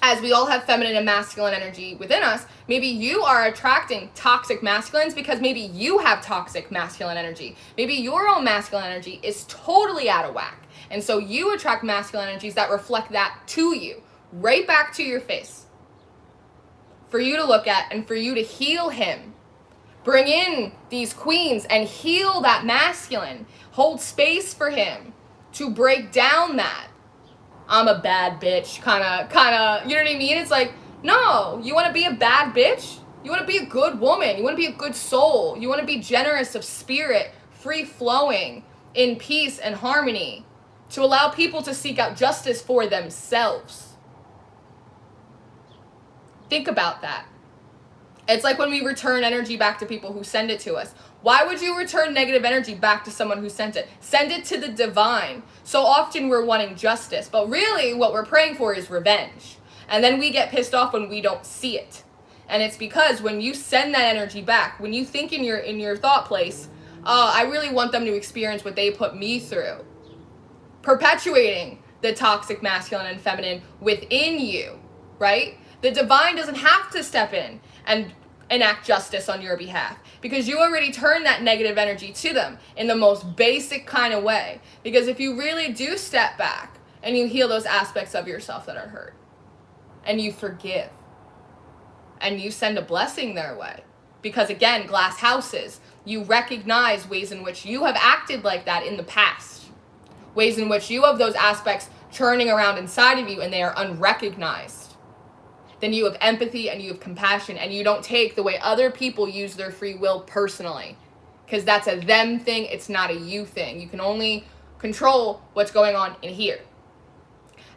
Speaker 2: as we all have feminine and masculine energy within us, maybe you are attracting toxic masculines because maybe you have toxic masculine energy. Maybe your own masculine energy is totally out of whack. And so you attract masculine energies that reflect that to you, right back to your face, for you to look at and for you to heal him. Bring in these queens and heal that masculine. Hold space for him to break down that I'm a bad bitch kind of, you know what I mean? It's like, no, you want to be a bad bitch? You want to be a good woman. You want to be a good soul. You want to be generous of spirit, free-flowing, in peace and harmony, to allow people to seek out justice for themselves. Think about that. It's like when we return energy back to people who send it to us. Why would you return negative energy back to someone who sent it? Send it to the divine. So often we're wanting justice, but really what we're praying for is revenge. And then we get pissed off when we don't see it. And it's because when you send that energy back, when you think in your thought place, I really want them to experience what they put me through, perpetuating the toxic masculine and feminine within you, right? The divine doesn't have to step in and enact justice on your behalf, because you already turned that negative energy to them in the most basic kind of way. Because if you really do step back and you heal those aspects of yourself that are hurt, and you forgive, and you send a blessing their way, because again, glass houses, you recognize ways in which you have acted like that in the past, ways in which you have those aspects churning around inside of you and they are unrecognized. Then you have empathy and you have compassion, and you don't take the way other people use their free will personally, because that's a them thing, it's not a you thing. You can only control what's going on in here.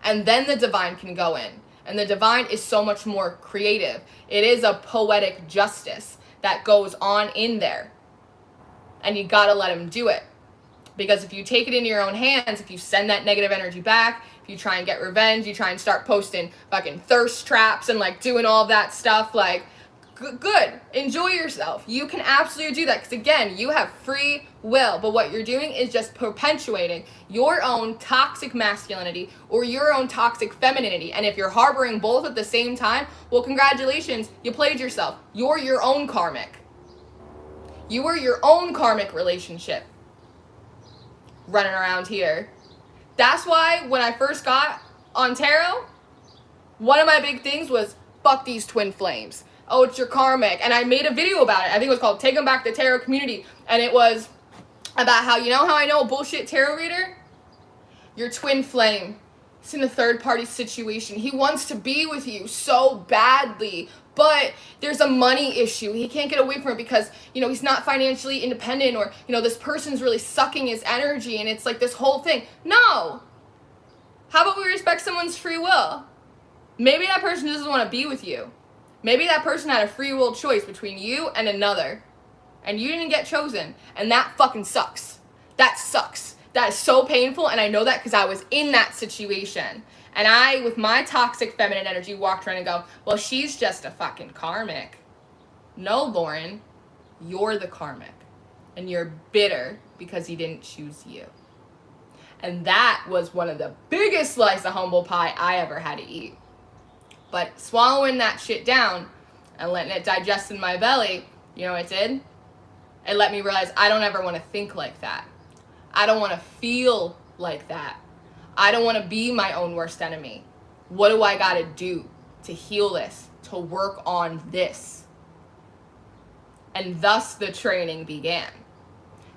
Speaker 2: And then the divine can go in, and the divine is so much more creative. It is a poetic justice that goes on in there, and you gotta let him do it. Because if you take it into your own hands, if you send that negative energy back, if you try and get revenge, you try and start posting fucking thirst traps and like doing all of that stuff, like, good, enjoy yourself. You can absolutely do that, because again, you have free will, but what you're doing is just perpetuating your own toxic masculinity or your own toxic femininity. And if you're harboring both at the same time, well, congratulations, you played yourself. You're your own karmic. You are your own karmic relationship running around here. That's why when I first got on tarot, one of my big things was, fuck these twin flames. Oh, it's your karmic. And I made a video about it. I think it was called Take 'em Back the Tarot Community. And it was about how, you know how I know a bullshit tarot reader? Your twin flame. It's in a third party situation. He wants to be with you so badly, but there's a money issue. He can't get away from it because, you know, he's not financially independent, or, you know, this person's really sucking his energy, and it's like this whole thing. No. How about we respect someone's free will? Maybe that person doesn't want to be with you. Maybe that person had a free will choice between you and another, and you didn't get chosen, and that fucking sucks. That sucks. That is so painful, and I know that because I was in that situation. And I, with my toxic feminine energy, walked around and go, well, she's just a fucking karmic. No, Lauren, you're the karmic. And you're bitter because he didn't choose you. And that was one of the biggest slice of humble pie I ever had to eat. But swallowing that shit down and letting it digest in my belly, you know what it did? It let me realize I don't ever want to think like that. I don't want to feel like that. I don't want to be my own worst enemy. What do I got to do to heal this, to work on this? And thus the training began,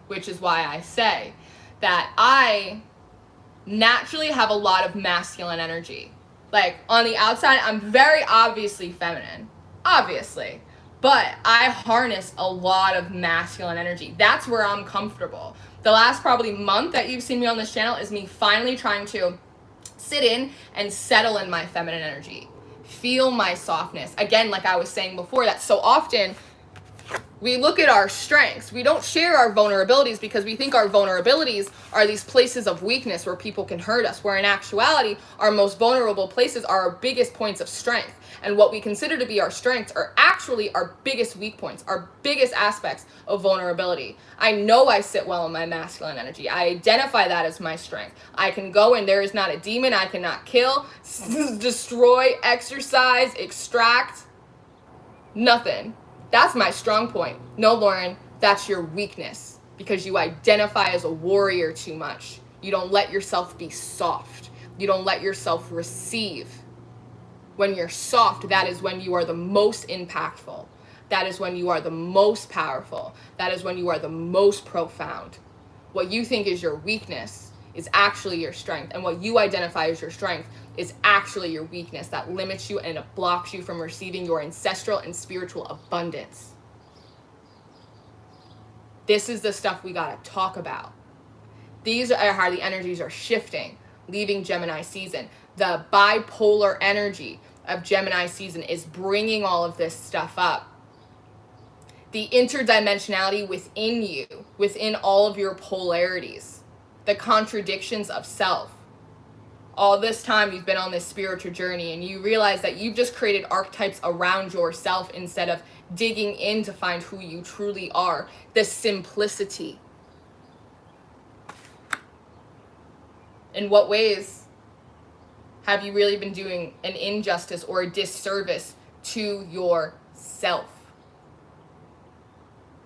Speaker 2: which is why I say that I naturally have a lot of masculine energy. Like, on the outside, I'm very obviously feminine, obviously, but I harness a lot of masculine energy. That's where I'm comfortable. The last probably month that you've seen me on this channel is me finally trying to sit in and settle in my feminine energy. Feel my softness. Again, like I was saying before, that so often we look at our strengths. We don't share our vulnerabilities because we think our vulnerabilities are these places of weakness where people can hurt us, where in actuality, our most vulnerable places are our biggest points of strength. And what we consider to be our strengths are actually our biggest weak points, our biggest aspects of vulnerability. I know I sit well in my masculine energy. I identify that as my strength. I can go and there is not a demon I cannot kill, destroy, exercise, extract, nothing. That's my strong point. No, Lauren, that's your weakness because you identify as a warrior too much. You don't let yourself be soft. You don't let yourself receive. When you're soft, that is when you are the most impactful. That is when you are the most powerful. That is when you are the most profound. What you think is your weakness is actually your strength. And what you identify as your strength is actually your weakness that limits you and it blocks you from receiving your ancestral and spiritual abundance. This is the stuff we gotta talk about. These are how the energies are shifting, leaving Gemini season. The bipolar energy of Gemini season is bringing all of this stuff up. The interdimensionality within you, within all of your polarities, the contradictions of self. All this time you've been on this spiritual journey and you realize that you've just created archetypes around yourself instead of digging in to find who you truly are. The simplicity. In what ways have you really been doing an injustice or a disservice to yourself?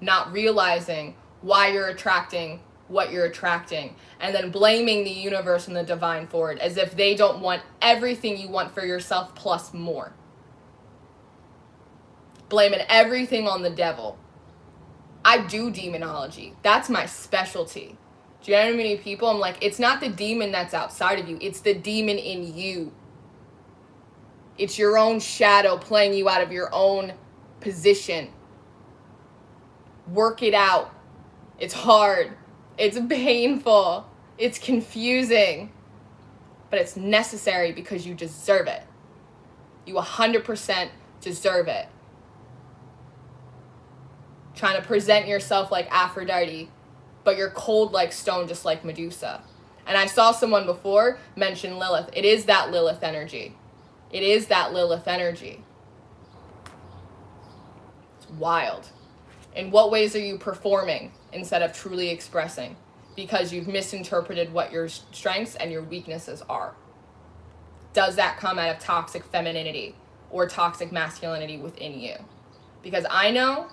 Speaker 2: not realizing why you're attracting what you're attracting, and then blaming the universe and the divine for it as if they don't want everything you want for yourself plus more. Blaming everything on the devil. I do demonology. That's my specialty. Do you know how many people I'm like, it's not the demon that's outside of you, it's the demon in you. It's your own shadow playing you out of your own position. Work it out. It's hard. It's painful. It's confusing. But it's necessary because you deserve it. You 100% deserve it. Trying to present yourself like Aphrodite, but you're cold like stone, just like Medusa. And I saw someone before mention Lilith. It is that Lilith energy. It is that Lilith energy. It's wild. In what ways are you performing instead of truly expressing? Because you've misinterpreted what your strengths and your weaknesses are. Does that come out of toxic femininity or toxic masculinity within you? Because I know